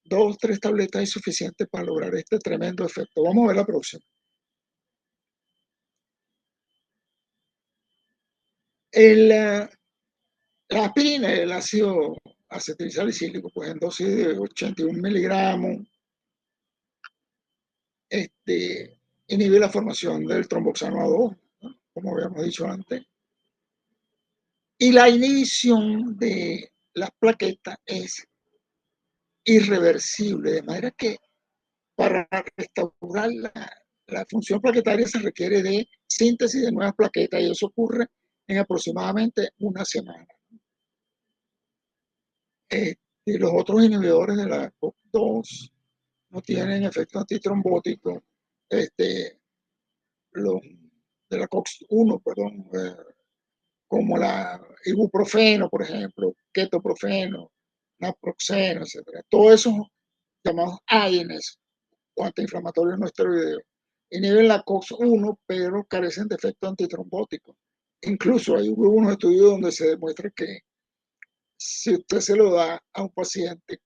B: 2 o 3 tabletas es suficiente para lograr este tremendo efecto. Vamos a ver la próxima. La aspirina, el ácido acetilsalicílico, pues en dosis de 81 miligramos, inhibe la formación del tromboxano A2, ¿no? Como habíamos dicho antes. Y la inhibición de las plaquetas es irreversible, de manera que para restaurar la función plaquetaria se requiere de síntesis de nuevas plaquetas, y eso ocurre en aproximadamente una semana. Y los otros inhibidores de la COX-2 no tienen efecto antitrombótico. Los de la COX-1, perdón, como la ibuprofeno, por ejemplo, ketoprofeno, naproxeno, etc. Todos esos llamados AINES o antiinflamatorios no esteroideos inhiben la COX-1, pero carecen de efecto antitrombótico. Incluso hay unos estudios donde se demuestra que si usted se lo da a un paciente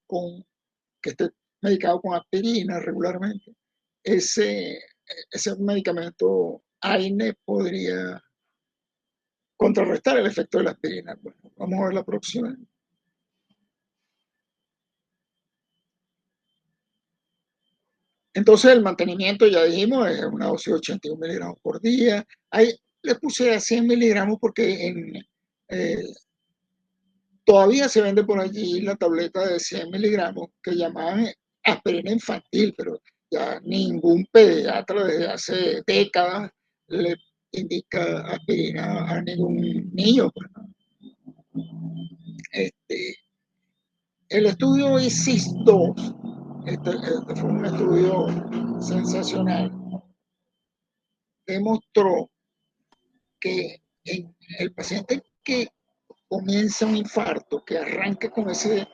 B: que esté medicado con aspirina regularmente, ese medicamento AINE podría contrarrestar el efecto de la aspirina. Bueno, vamos a ver la próxima. Entonces el mantenimiento, ya dijimos, es una dosis de 81 miligramos por día. Ahí le puse a 100 miligramos porque Eh, Todavía se vende por allí la tableta de 100 miligramos que llamaban aspirina infantil, pero ya ningún pediatra desde hace décadas le indica aspirina a ningún niño, pues, ¿no? El estudio ISIS-2, este fue un estudio sensacional, demostró que en el paciente que comienza un infarto, que arranca con ese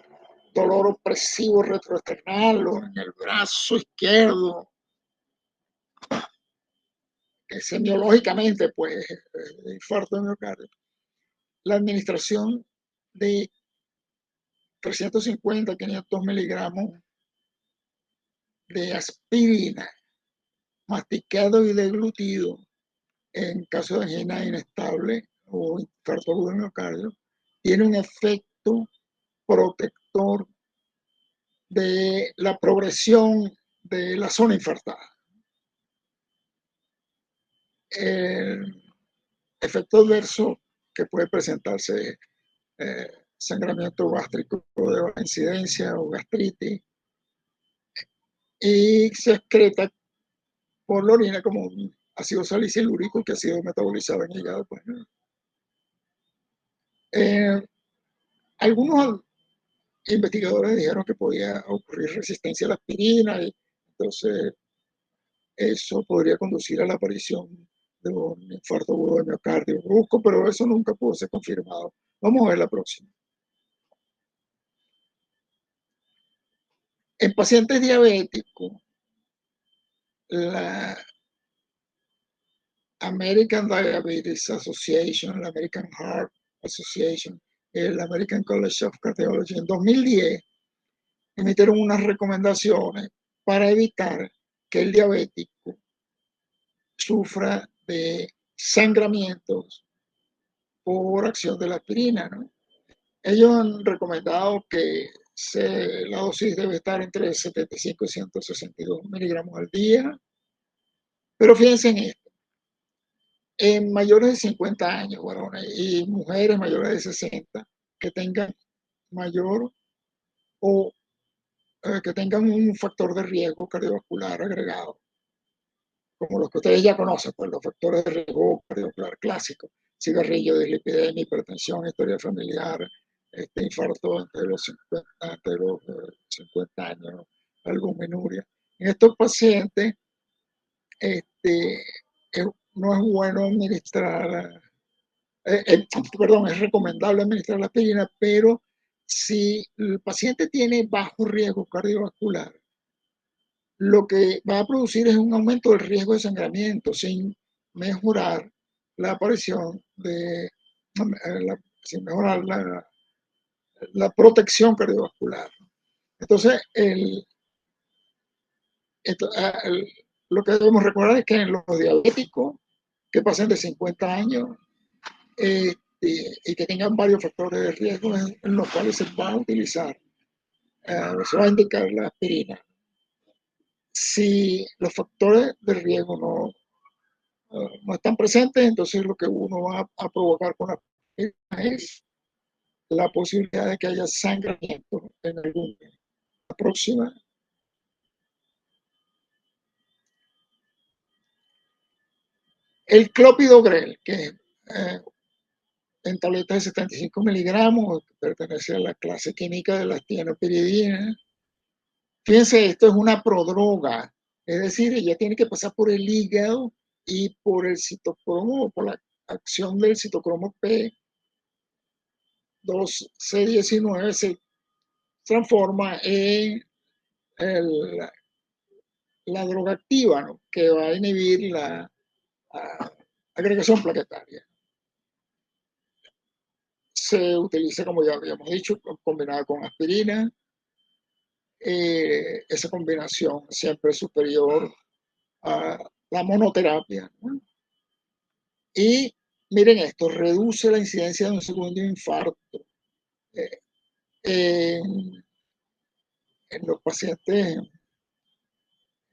B: dolor opresivo retroesternal o en el brazo izquierdo, que semiológicamente, pues, infarto de miocardio, la administración de 350, 500 miligramos de aspirina masticado y deglutido en caso de angina inestable o infarto agudo de miocardio, tiene un efecto protector de la progresión de la zona infartada. El efecto adverso que puede presentarse, sangramiento gástrico de baja incidencia o gastritis, y se excreta por la orina como un ácido salicilúrico que ha sido metabolizado en el hígado. Pues, ¿no? Algunos investigadores dijeron que podía ocurrir resistencia a la aspirina y entonces eso podría conducir a la aparición de un infarto agudo de miocardio brusco, pero eso nunca pudo ser confirmado. Vamos a ver la próxima. En pacientes diabéticos, la American Diabetes Association, la American Heart Association, el American College of Cardiology, en 2010 emitieron unas recomendaciones para evitar que el diabético sufra de sangramientos por acción de la aspirina, ¿no? Ellos han recomendado que la dosis debe estar entre 75 y 162 miligramos al día, pero fíjense en esto. En mayores de 50 años, varones, y mujeres mayores de 60, que tengan mayor o que tengan un factor de riesgo cardiovascular agregado, como los que ustedes ya conocen, pues los factores de riesgo cardiovascular clásicos: cigarrillo, dislipidemia, hipertensión, historia familiar, infarto antes de los 50 años, ¿no? Albuminuria. En estos pacientes, no es bueno administrar, perdón, es recomendable administrar la aspirina, pero si el paciente tiene bajo riesgo cardiovascular, lo que va a producir es un aumento del riesgo de sangramiento sin mejorar la aparición sin mejorar la protección cardiovascular. Entonces, lo que debemos recordar es que en los diabéticos que pasen de 50 años y que tengan varios factores de riesgo en los cuales se va a utilizar, se va a indicar la aspirina. Si los factores de riesgo no están presentes, entonces lo que uno va a provocar con la aspirina es la posibilidad de que haya sangramiento en algún. La próxima. El clopidogrel, que en tabletas de 75 miligramos, pertenece a la clase química de las tienopiridinas. Fíjense, esto es una prodroga, es decir, ella tiene que pasar por el hígado y por el citocromo, por la acción del citocromo P2C19 se transforma en la droga activa, ¿no? Que va a inhibir la agregación plaquetaria. Se utiliza, como ya habíamos dicho, combinada con aspirina. Esa combinación siempre es superior a la monoterapia, ¿no? Y miren esto, reduce la incidencia de un segundo infarto. En los pacientes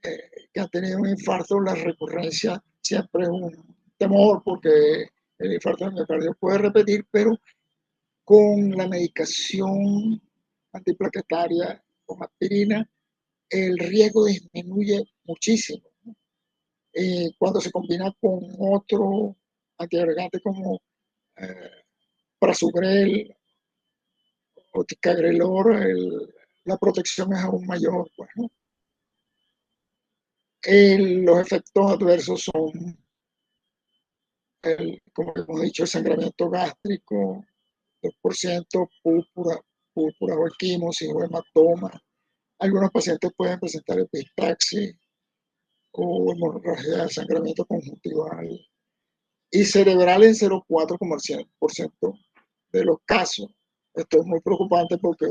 B: que han tenido un infarto, la recurrencia siempre es un temor porque el infarto de miocardio puede repetir, pero con la medicación antiplaquetaria, con aspirina, el riesgo disminuye muchísimo. Cuando se combina con otro antiagregante como Prasugrel o Ticagrelor, la protección es aún mayor. Pues, ¿no? Los efectos adversos son, como hemos dicho, el sangramiento gástrico, 2%, púrpura o equimosis o hematoma. Algunos pacientes pueden presentar epistaxis o hemorragia de sangramiento conjuntival y cerebral en 0,4% de los casos. Esto es muy preocupante porque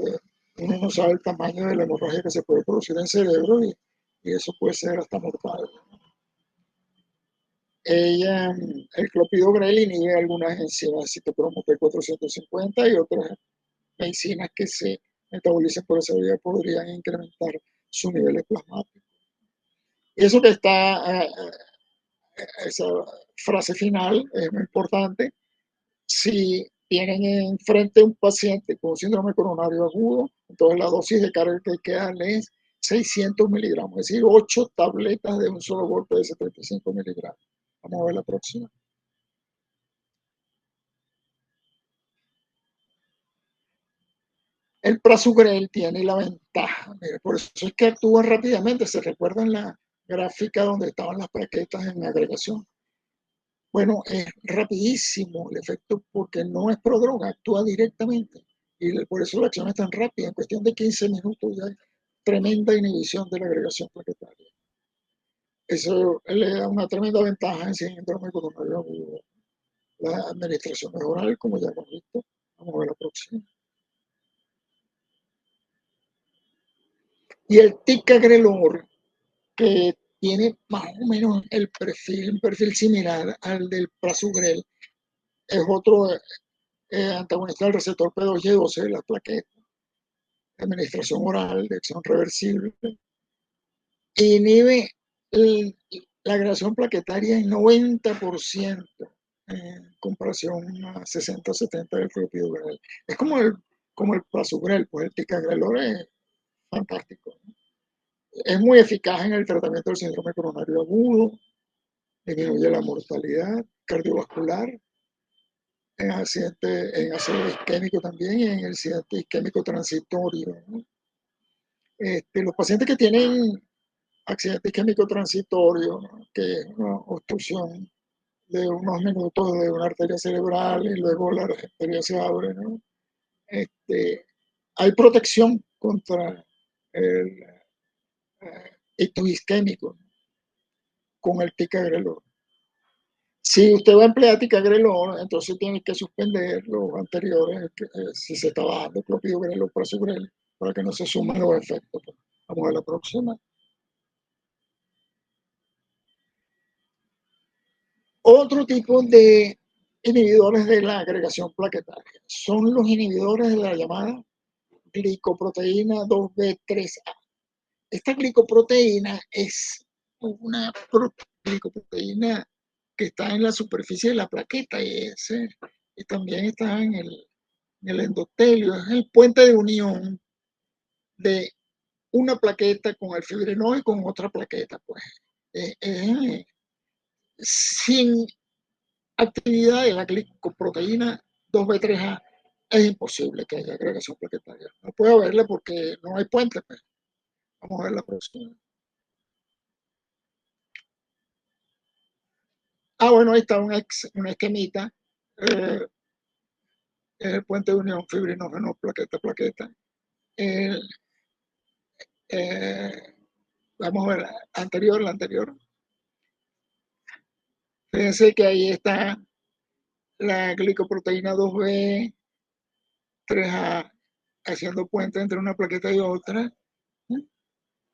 B: uno no sabe el tamaño de la hemorragia que se puede producir en el cerebro y eso puede ser hasta mortal. El clopidogrel inhibe algunas enzimas citocromo P450 y otras medicinas que se metabolizan por esa vía podrían incrementar sus niveles plasmáticos. Y eso que está, esa frase final es muy importante. Si tienen enfrente un paciente con síndrome coronario agudo, entonces la dosis de carga que hay que darle es 600 miligramos, es decir, 8 tabletas de un solo golpe de 75 miligramos. Vamos a ver la próxima. El Prasugrel tiene la ventaja, mire, por eso es que actúa rápidamente. ¿Se recuerdan la gráfica donde estaban las plaquetas en agregación? Bueno, es rapidísimo el efecto porque no es prodroga, actúa directamente. Y por eso la acción es tan rápida. En cuestión de 15 minutos ya hay tremenda inhibición de la agregación plaquetaria. Eso le da una tremenda ventaja en síndrome coronario agudo. La administración es oral, como ya hemos visto. Vamos a ver la próxima. Y el ticagrelor, que tiene más o menos un perfil similar al del Prasugrel, es otro antagonista del receptor P2Y12 de las plaquetas, de administración oral, de acción reversible, inhibe la agregación plaquetaria en 90% en comparación a 60-70 del clopidogrel. Es como el Prasugrel, pues el ticagrelor es fantástico, ¿no? Es muy eficaz en el tratamiento del síndrome coronario agudo, disminuye la mortalidad cardiovascular, en ácido isquémico también y en el accidente isquémico transitorio, ¿no? Los pacientes que tienen accidente isquémico transitorio, ¿no? Que es una obstrucción de unos minutos de una arteria cerebral y luego la arteria se abre, ¿no? Hay protección contra el ictus isquémico, ¿no? Con el ticagrelor. Si usted va a emplear ticagrelor, entonces tiene que suspender los anteriores, si se estaba dando clopidogrel o prasugrel, para que no se sumen los efectos. Vamos a la próxima. Otro tipo de inhibidores de la agregación plaquetaria son los inhibidores de la llamada glicoproteína 2B3A. Esta glicoproteína es una glicoproteína que está en la superficie de la plaqueta y también está en el endotelio. Es el puente de unión de una plaqueta con el fibrinógeno y con otra plaqueta. Pues sin actividad de la glicoproteína 2B3A es imposible que haya agregación plaquetaria. No puede haberla porque no hay puente. Pues. Vamos a ver la próxima. Bueno, ahí está una esquemita. El puente de unión fibrinógeno, plaqueta. Vamos a ver la anterior. Fíjense que ahí está la glicoproteína 2B3A haciendo puente entre una plaqueta y otra.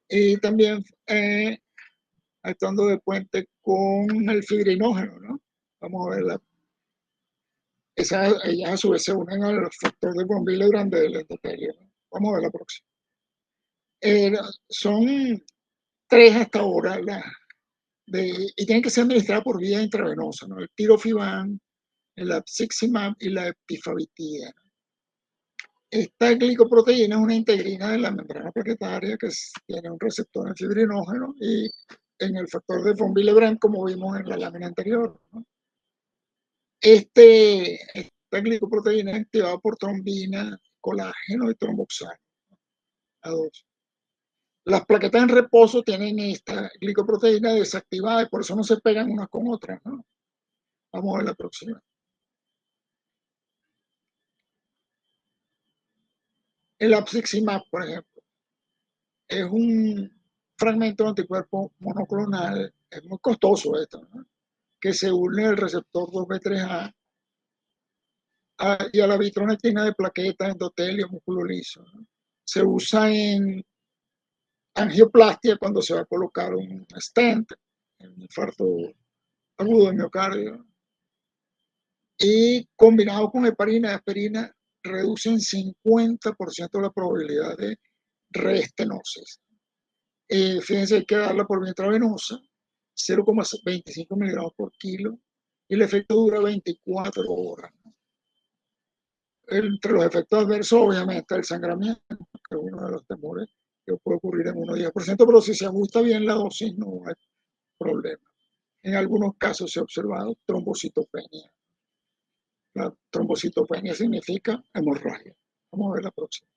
B: Y también actuando de puente con el fibrinógeno, ¿no? Vamos a ver ellas a su vez se unen al factor de von Willebrand del endotelio, ¿no? Vamos a ver la próxima. Son 3 hasta ahora y tienen que ser administradas por vía intravenosa, ¿no? El tirofiban, el apiximab y la eptifavitina. Esta glicoproteína es una integrina de la membrana plaquetaria que tiene un receptor en fibrinógeno y en el factor de von Willebrand, como vimos en la lámina anterior, ¿no? Esta glicoproteína es activada por trombina, colágeno y tromboxano, A2. Las plaquetas en reposo tienen esta glicoproteína desactivada y por eso no se pegan unas con otras, ¿no? Vamos a ver la próxima. El apiximab, por ejemplo, es un fragmento de anticuerpo monoclonal, es muy costoso esto, ¿no? Que se une al receptor 2B3A y a la vitronectina de plaquetas, endotelio, músculo liso, ¿no? Se usa en angioplastia cuando se va a colocar un stent, un infarto agudo de miocardio, y combinado con heparina y aspirina reducen 50% la probabilidad de reestenosis. Fíjense, hay que darla por vía intravenosa, 0,25 miligramos por kilo, y el efecto dura 24 horas. Entre los efectos adversos, obviamente, el sangramiento, que es uno de los temores que puede ocurrir en 1 o 10%, pero si se ajusta bien la dosis no hay problema. En algunos casos se ha observado trombocitopenia. La trombocitopenia significa hemorragia. Vamos a ver la próxima.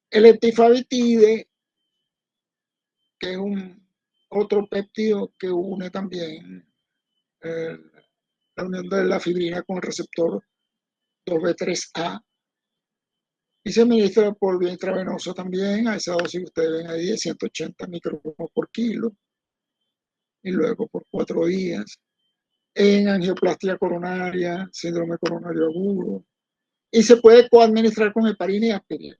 B: El etifavitide, que es otro péptido que une también la unión de la fibrina con el receptor 2B3A, y se administra por vía intravenosa también. A esa dosis que ustedes ven ahí de 180 microgramos por kilo, y luego por 4 días. En angioplastia coronaria, síndrome coronario agudo, y se puede coadministrar con heparina y aspirina.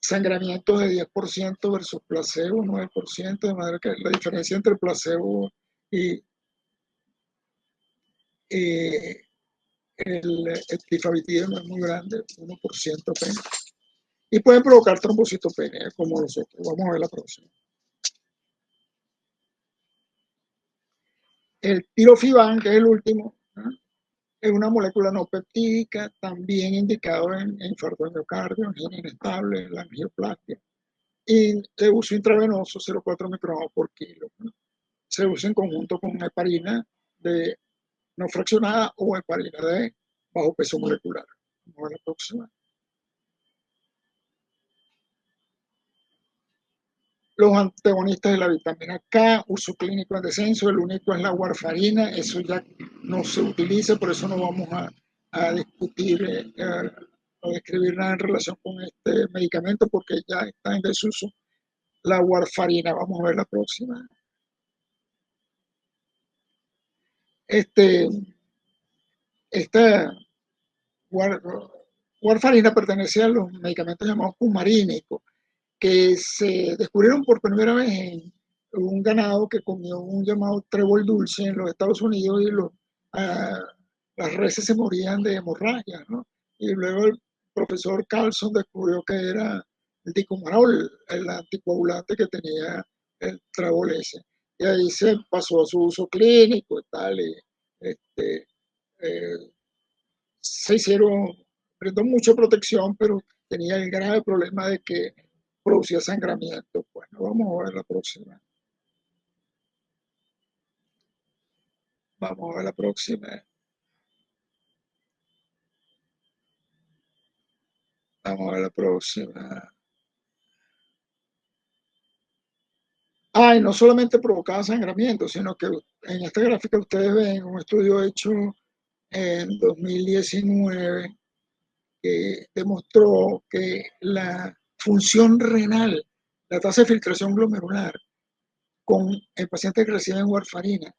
B: Sangramientos de 10% versus placebo, 9%, de manera que la diferencia entre placebo y el etifavitide no es muy grande, 1% apenas. Y pueden provocar trombocitopenia, como los otros. Vamos a ver la próxima. El tirofiban, que es el último, ¿no? Es una molécula no peptídica, también indicado en infarto de miocardio, angina inestable, en la angioplastia, y de uso intravenoso, 0,4 microgramos por kilo, ¿no? Se usa en conjunto con heparina de no fraccionada o heparina de bajo peso molecular. Vamos a ver la próxima. Los antagonistas de la vitamina K, uso clínico en descenso, el único es la warfarina, eso ya no se utiliza, por eso no vamos a discutir o describir nada en relación con este medicamento, porque ya está en desuso la warfarina. Vamos a ver la próxima. Esta warfarina pertenece a los medicamentos llamados fumarínicos, que se descubrieron por primera vez en un ganado que comió un llamado trébol dulce en los Estados Unidos, y las reses se morían de hemorragia, ¿no? Y luego el profesor Carlson descubrió que era el dicumarol, el anticoagulante que tenía el trébol ese. Y ahí se pasó a su uso clínico y tal, y se brindó mucha protección, pero tenía el grave problema de que producía sangramiento. Bueno, vamos a ver la próxima. Vamos a ver la próxima. Vamos a ver la próxima. Y no solamente provocaba sangramiento, sino que en esta gráfica ustedes ven un estudio hecho en 2019 que demostró que la función renal, la tasa de filtración glomerular con el paciente que recibe warfarina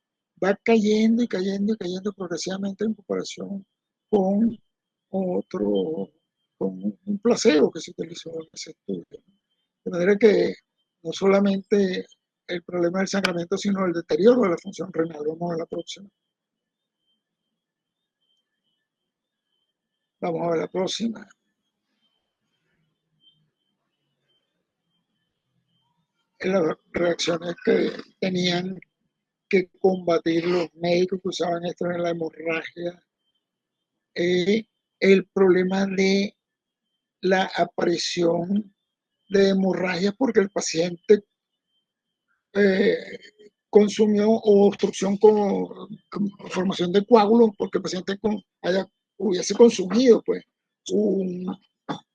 B: va cayendo y cayendo y cayendo progresivamente en comparación con con un placebo que se utilizó en ese estudio. De manera que no solamente el problema del sangramiento, sino el deterioro de la función renal. Vamos a la próxima. Vamos a ver la próxima. Las reacciones que tenían que combatir los médicos que usaban esto en la hemorragia, el problema de la aparición de hemorragias porque el paciente consumió o obstrucción con formación de coágulos porque el paciente hubiese consumido pues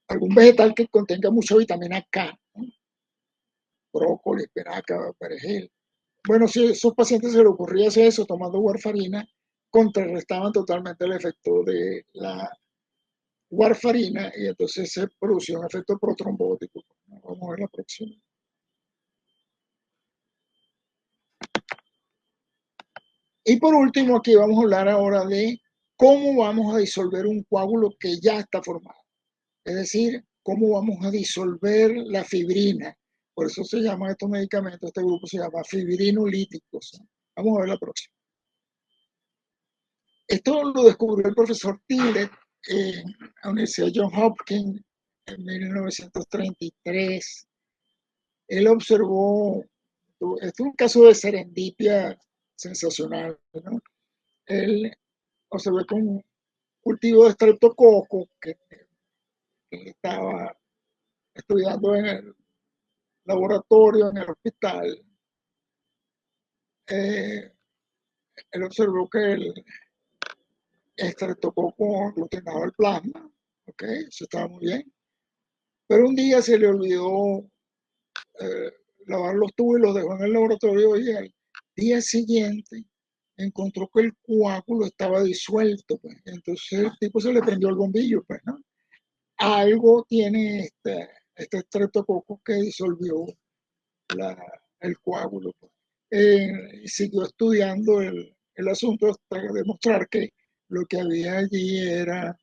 B: algún vegetal que contenga mucha vitamina K, ¿no? Brócoli, espinaca, perejil. Bueno, si a esos pacientes se les ocurría hacer eso tomando warfarina, contrarrestaban totalmente el efecto de la warfarina y entonces se producía un efecto protrombótico. Vamos a ver la próxima. Y por último, aquí vamos a hablar ahora de cómo vamos a disolver un coágulo que ya está formado. Es decir, cómo vamos a disolver la fibrina. Por eso se llaman estos medicamentos, este grupo se llama fibrinolíticos. Vamos a ver la próxima. Esto lo descubrió el profesor Tillett en la Universidad Johns Hopkins en 1933. Él observó, esto es un caso de serendipia sensacional, ¿no? Él observó con un cultivo de streptococo que estaba estudiando en el laboratorio, en el hospital. Él observó que el streptococo aglutinaba el plasma, ¿ok? Eso estaba muy bien. Pero un día se le olvidó lavar los tubos y los dejó en el laboratorio y al día siguiente encontró que el coágulo estaba disuelto, pues. Entonces el tipo se le prendió el bombillo, pues, ¿no? Algo tiene este streptococo que disolvió el coágulo, pues. Siguió estudiando el asunto hasta demostrar que lo que había allí era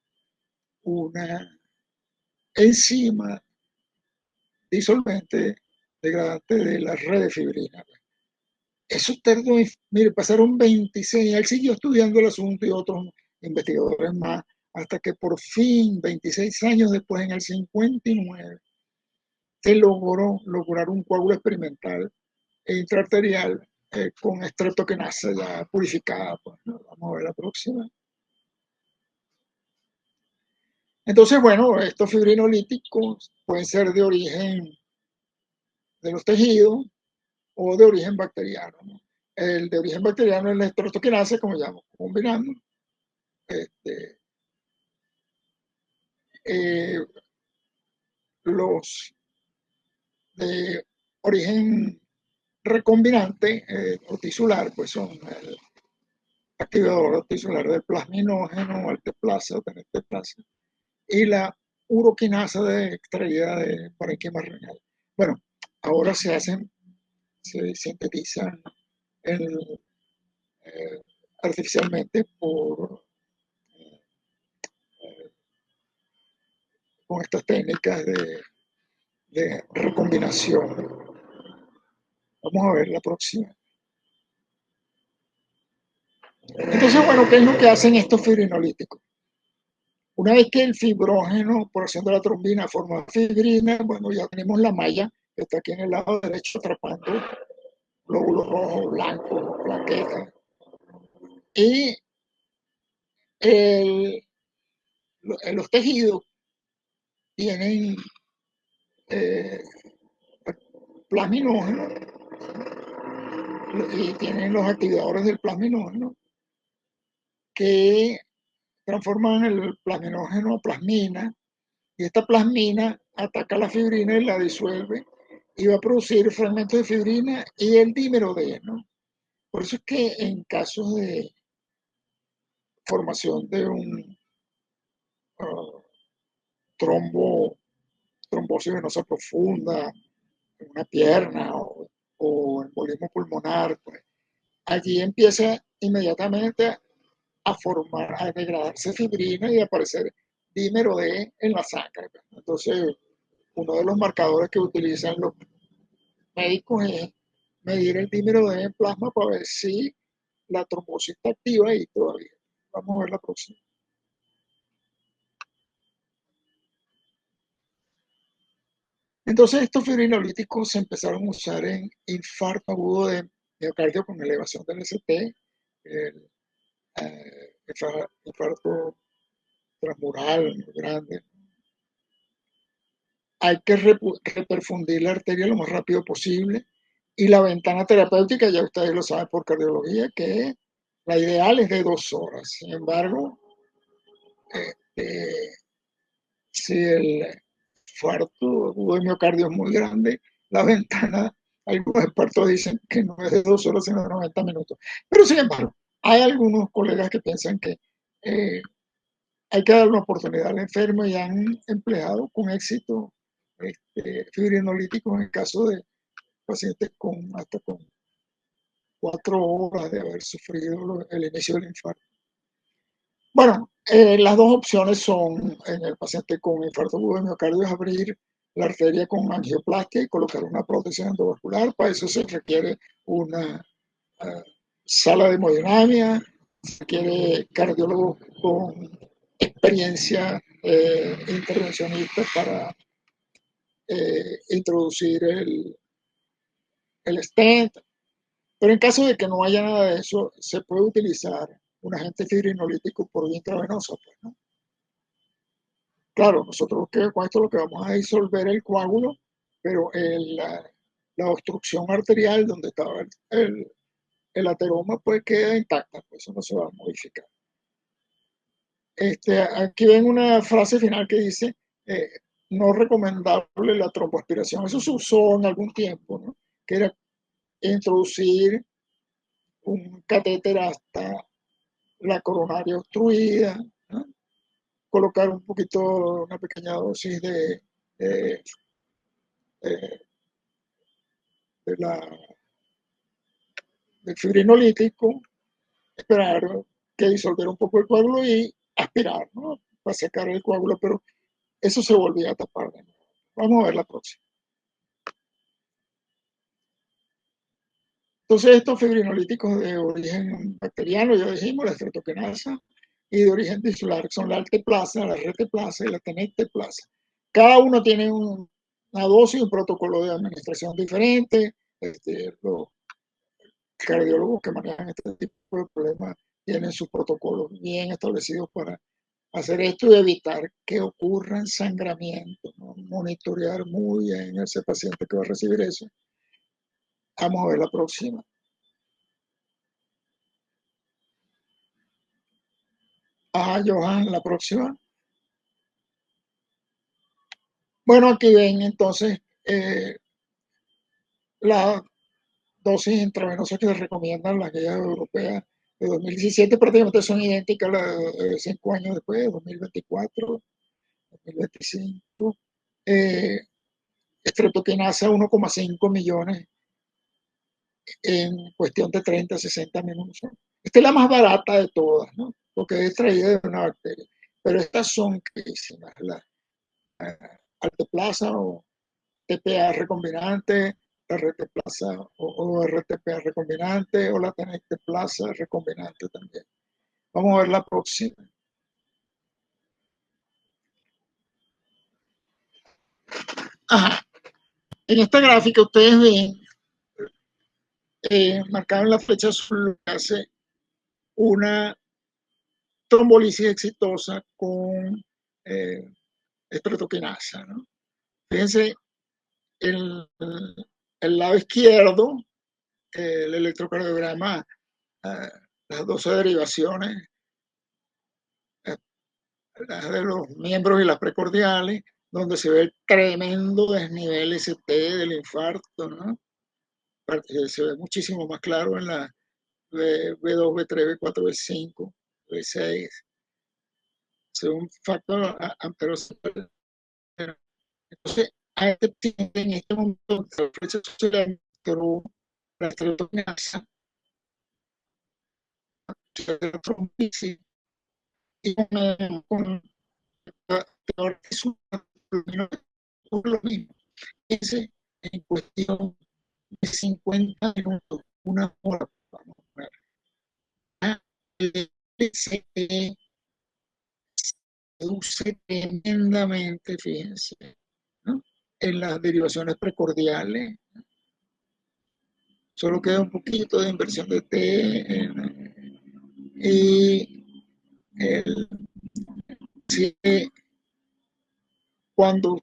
B: una enzima disolvente degradante de la red de fibrina. Eso tardó, mire, pasaron 26, él siguió estudiando el asunto y otros investigadores más, hasta que por fin, 26 años después, en el 59, se logró lograr un coágulo experimental e intraarterial con streptokinasa ya purificada. Pues, ¿no? Vamos a ver la próxima. Entonces, bueno, estos fibrinolíticos pueden ser de origen de los tejidos o de origen bacteriano, ¿no? El de origen bacteriano es la streptokinasa, como ya combinando. Los de origen recombinante o tisular, pues son el activador tisular del plasminógeno, alteplasa o tenecteplasa, y la uroquinasa de extraída de parenquima renal. Bueno, ahora se sintetizan artificialmente con estas técnicas de recombinación. Vamos a ver la próxima. Entonces, bueno, ¿qué es lo que hacen estos fibrinolíticos? Una vez que el fibrógeno, por haciendo la trombina, forma fibrina, bueno, ya tenemos la malla que está aquí en el lado derecho atrapando glóbulos rojos, blancos, plaquetas. Y los tejidos tienen plasminógeno y tienen los activadores del plasminógeno que transforman el plasminógeno a plasmina, y esta plasmina ataca la fibrina y la disuelve y va a producir fragmentos de fibrina y el dímero D, ¿no? Por eso es que en casos de formación de un trombosis venosa profunda en una pierna o embolismo pulmonar, pues allí empieza inmediatamente a degradarse fibrina y a aparecer dímero D en la sangre. Entonces, uno de los marcadores que utilizan los médicos es medir el dímero D en plasma para ver si la trombosis está activa y todavía. Vamos a ver la próxima. Entonces, estos fibrinolíticos se empezaron a usar en infarto agudo de miocardio con elevación del ST, el infarto transmural muy grande. Hay que reperfundir la arteria lo más rápido posible, y la ventana terapéutica, ya ustedes lo saben por cardiología, que la ideal es de 2 horas. Sin embargo, si el infarto agudo de miocardio es muy grande, la ventana, algunos expertos dicen que no es de 2 horas, sino de 90 minutos. Pero sin embargo, hay algunos colegas que piensan que hay que dar una oportunidad al enfermo, y han empleado con éxito fibrinolíticos en el caso de pacientes hasta con 4 horas de haber sufrido el inicio del infarto. Bueno, las dos opciones son, en el paciente con infarto agudo de miocardio, es abrir la arteria con angioplastia y colocar una prótesis endovascular. Para eso se requiere una sala de hemodinamia, se requiere cardiólogo con experiencia intervencionista para introducir el stent. Pero en caso de que no haya nada de eso, se puede utilizar un agente fibrinolítico por vía intravenosa, pues, ¿no? Claro, nosotros con esto lo que vamos a disolver el coágulo, pero la obstrucción arterial donde estaba el ateroma pues queda intacta, pues eso no se va a modificar. Aquí ven una frase final que dice, no recomendable la tromboaspiración. Eso se usó en algún tiempo, ¿no? Que era introducir un catéter hasta la coronaria obstruida, ¿no? Colocar un poquito, una pequeña dosis de del fibrinolítico, esperar que disolviera un poco el coágulo y aspirar, ¿no? Para sacar el coágulo, pero eso se volvía a tapar de nuevo. Vamos a ver la próxima. Entonces, estos fibrinolíticos de origen bacteriano, ya dijimos, la streptokinasa, y de origen tisular, son la alteplasa, la reteplasa y la tenecteplasa. Cada uno tiene una dosis y un protocolo de administración diferente. Los cardiólogos que manejan este tipo de problemas tienen sus protocolos bien establecidos para hacer esto y evitar que ocurran sangramientos, ¿no? Monitorear muy bien a ese paciente que va a recibir eso. Vamos a ver la próxima. Johan, la próxima. Bueno, aquí ven entonces las dosis intravenosas que se recomiendan las guías europeas de 2017, prácticamente son idénticas a las de 5 años después, 2024, 2025. Streptokinasa 1,5 millones en cuestión de 30 a 60 minutos. Esta es la más barata de todas, ¿no? Porque es extraída de una bacteria. Pero estas son carísimas. La alteplasa o TPA recombinante, la RTplasa o RTPA recombinante, o la tenecteplasa recombinante también. Vamos a ver la próxima. Ajá. En esta gráfica ustedes ven marcado en la flecha azul que hace una trombolisis exitosa con streptokinasa, ¿no? Fíjense, el lado izquierdo, el electrocardiograma, las 12 derivaciones, las de los miembros y las precordiales, donde se ve el tremendo desnivel ST del infarto, ¿no? Se ve muchísimo más claro en la B2, B3, B4, B5, B6. Se ve un factor pero entonces, a este paciente en este momento, la flecha social la streptokinasa, la trombosis, y con la peor lo mismo. Ese en cuestión de 50 minutos, una hora, vamos a ver. El LCT reduce tremendamente, fíjense, ¿no? En las derivaciones precordiales, Solo queda un poquito de inversión de T y el, sí, cuando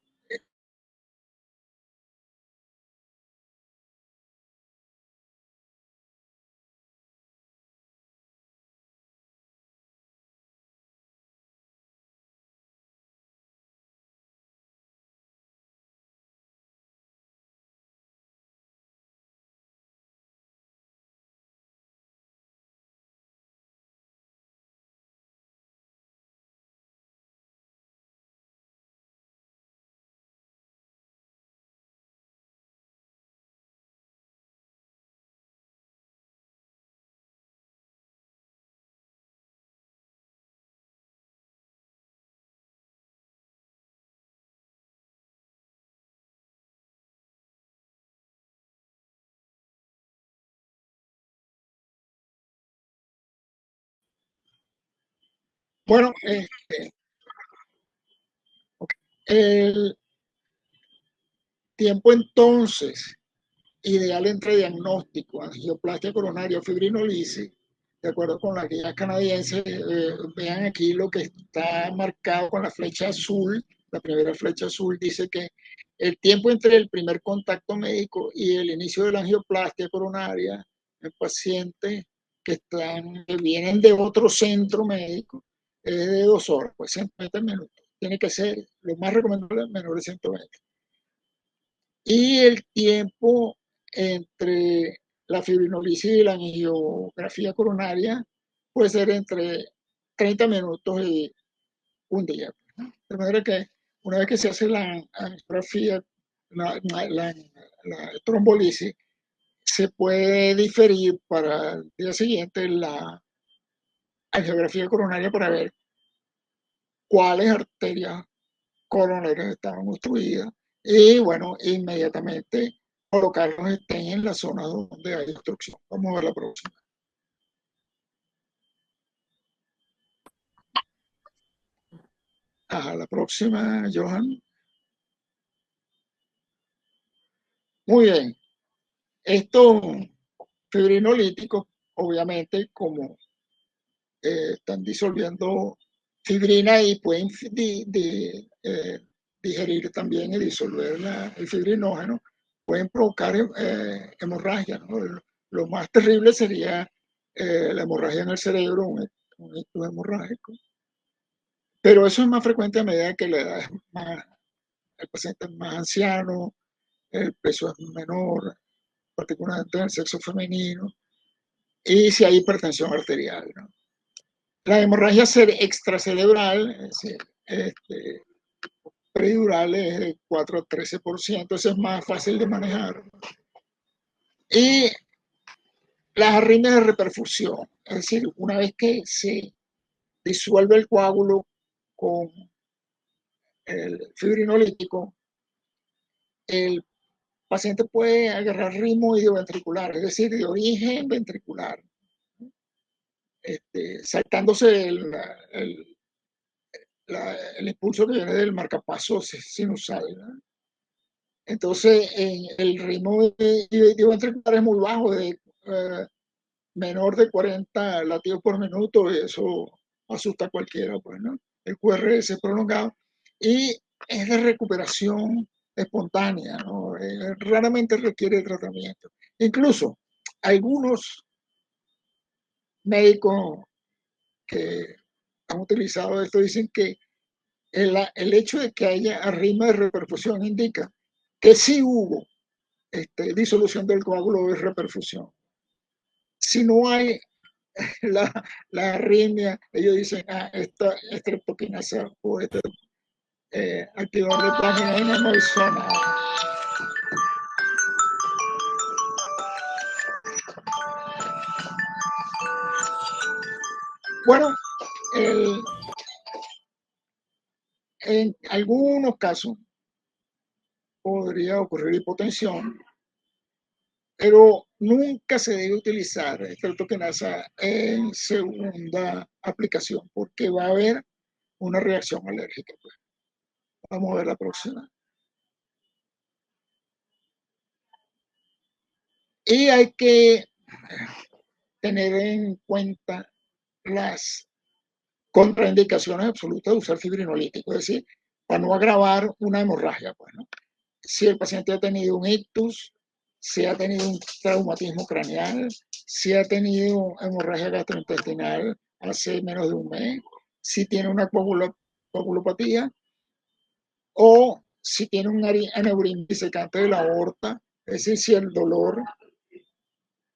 B: bueno, el tiempo entonces ideal entre diagnóstico, angioplastia coronaria, fibrinolisis, de acuerdo con las guías canadienses, vean aquí lo que está marcado con la flecha azul. La primera flecha azul dice que el tiempo entre el primer contacto médico y el inicio de la angioplastia coronaria en pacientes que vienen de otro centro médico es de 2 horas, pues 120 minutos. Tiene que ser lo más recomendable menor de 120. Y el tiempo entre la fibrinolisis y la angiografía coronaria puede ser entre 30 minutos y un día. De manera que una vez que se hace la angiografía, la trombolisis, se puede diferir para el día siguiente la angiografía coronaria para ver cuáles arterias coronarias estaban obstruidas y, bueno, inmediatamente colocarlos estén en la zona donde hay obstrucción. Vamos a ver la próxima. Ajá, la próxima, Johan. Muy bien. Estos fibrinolíticos, obviamente, como están disolviendo fibrina y pueden digerir también y disolver el fibrinógeno, pueden provocar hemorragia, ¿no? Lo más terrible sería la hemorragia en el cerebro, un ictus hemorrágico. Pero eso es más frecuente a medida que la edad es más, el paciente es más anciano, el peso es menor, particularmente en el sexo femenino, y si hay hipertensión arterial, ¿no? La hemorragia extracerebral, es decir, peridural, es de 4 a 13%, eso es más fácil de manejar. Y las arritmias de reperfusión, es decir, una vez que se disuelve el coágulo con el fibrinolítico, el paciente puede agarrar ritmo idioventricular, es decir, de origen ventricular, saltándose el impulso que viene del marcapaso sinusal, ¿no? Entonces, el ritmo idioventricular es muy bajo, menor de 40 latidos por minuto, y eso asusta a cualquiera, pues, ¿no? El QRS es prolongado y es de recuperación espontánea, ¿no? Raramente requiere tratamiento. Incluso algunos médicos que han utilizado esto dicen que el hecho de que haya arritmia de reperfusión indica que sí hubo disolución del coágulo de reperfusión. Si no hay la arritmia, ellos dicen, esta estreptoquinasa o este activador de plasmina no hizo nada. Bueno, en algunos casos podría ocurrir hipotensión, pero nunca se debe utilizar estreptoquinasa en segunda aplicación porque va a haber una reacción alérgica. Pues. Vamos a ver la próxima. Y hay que tener en cuenta las contraindicaciones absolutas de usar fibrinolítico, es decir, para no agravar una hemorragia. Pues, ¿no? Si el paciente ha tenido un ictus, si ha tenido un traumatismo craneal, si ha tenido hemorragia gastrointestinal hace menos de un mes, si tiene una coagulopatía o si tiene un aneurisma disecante de la aorta, es decir, si el dolor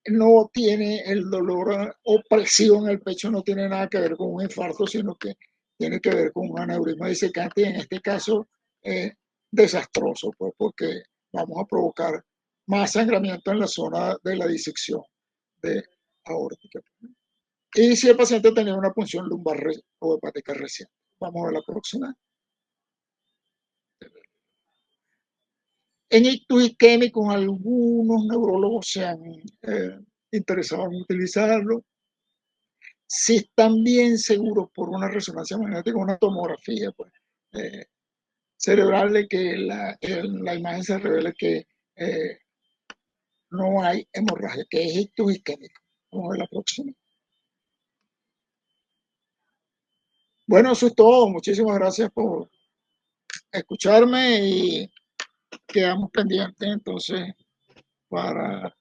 B: no tiene el dolor opresivo en el pecho, no tiene nada que ver con un infarto, sino que tiene que ver con un aneurisma disecante, y en este caso es desastroso, pues, porque vamos a provocar más sangramiento en la zona de la disección de aórtica. Y si el paciente tenía una punción lumbar o hepática reciente. Vamos a ver la próxima. En ictus isquémicos, algunos neurólogos se han interesado en utilizarlo. Si están bien seguros por una resonancia magnética, una tomografía pues, cerebral, de que la imagen se revele que no hay hemorragia, que es ictus isquémico. Vamos a ver la próxima. Bueno, eso es todo. Muchísimas gracias por escucharme y quedamos pendientes entonces para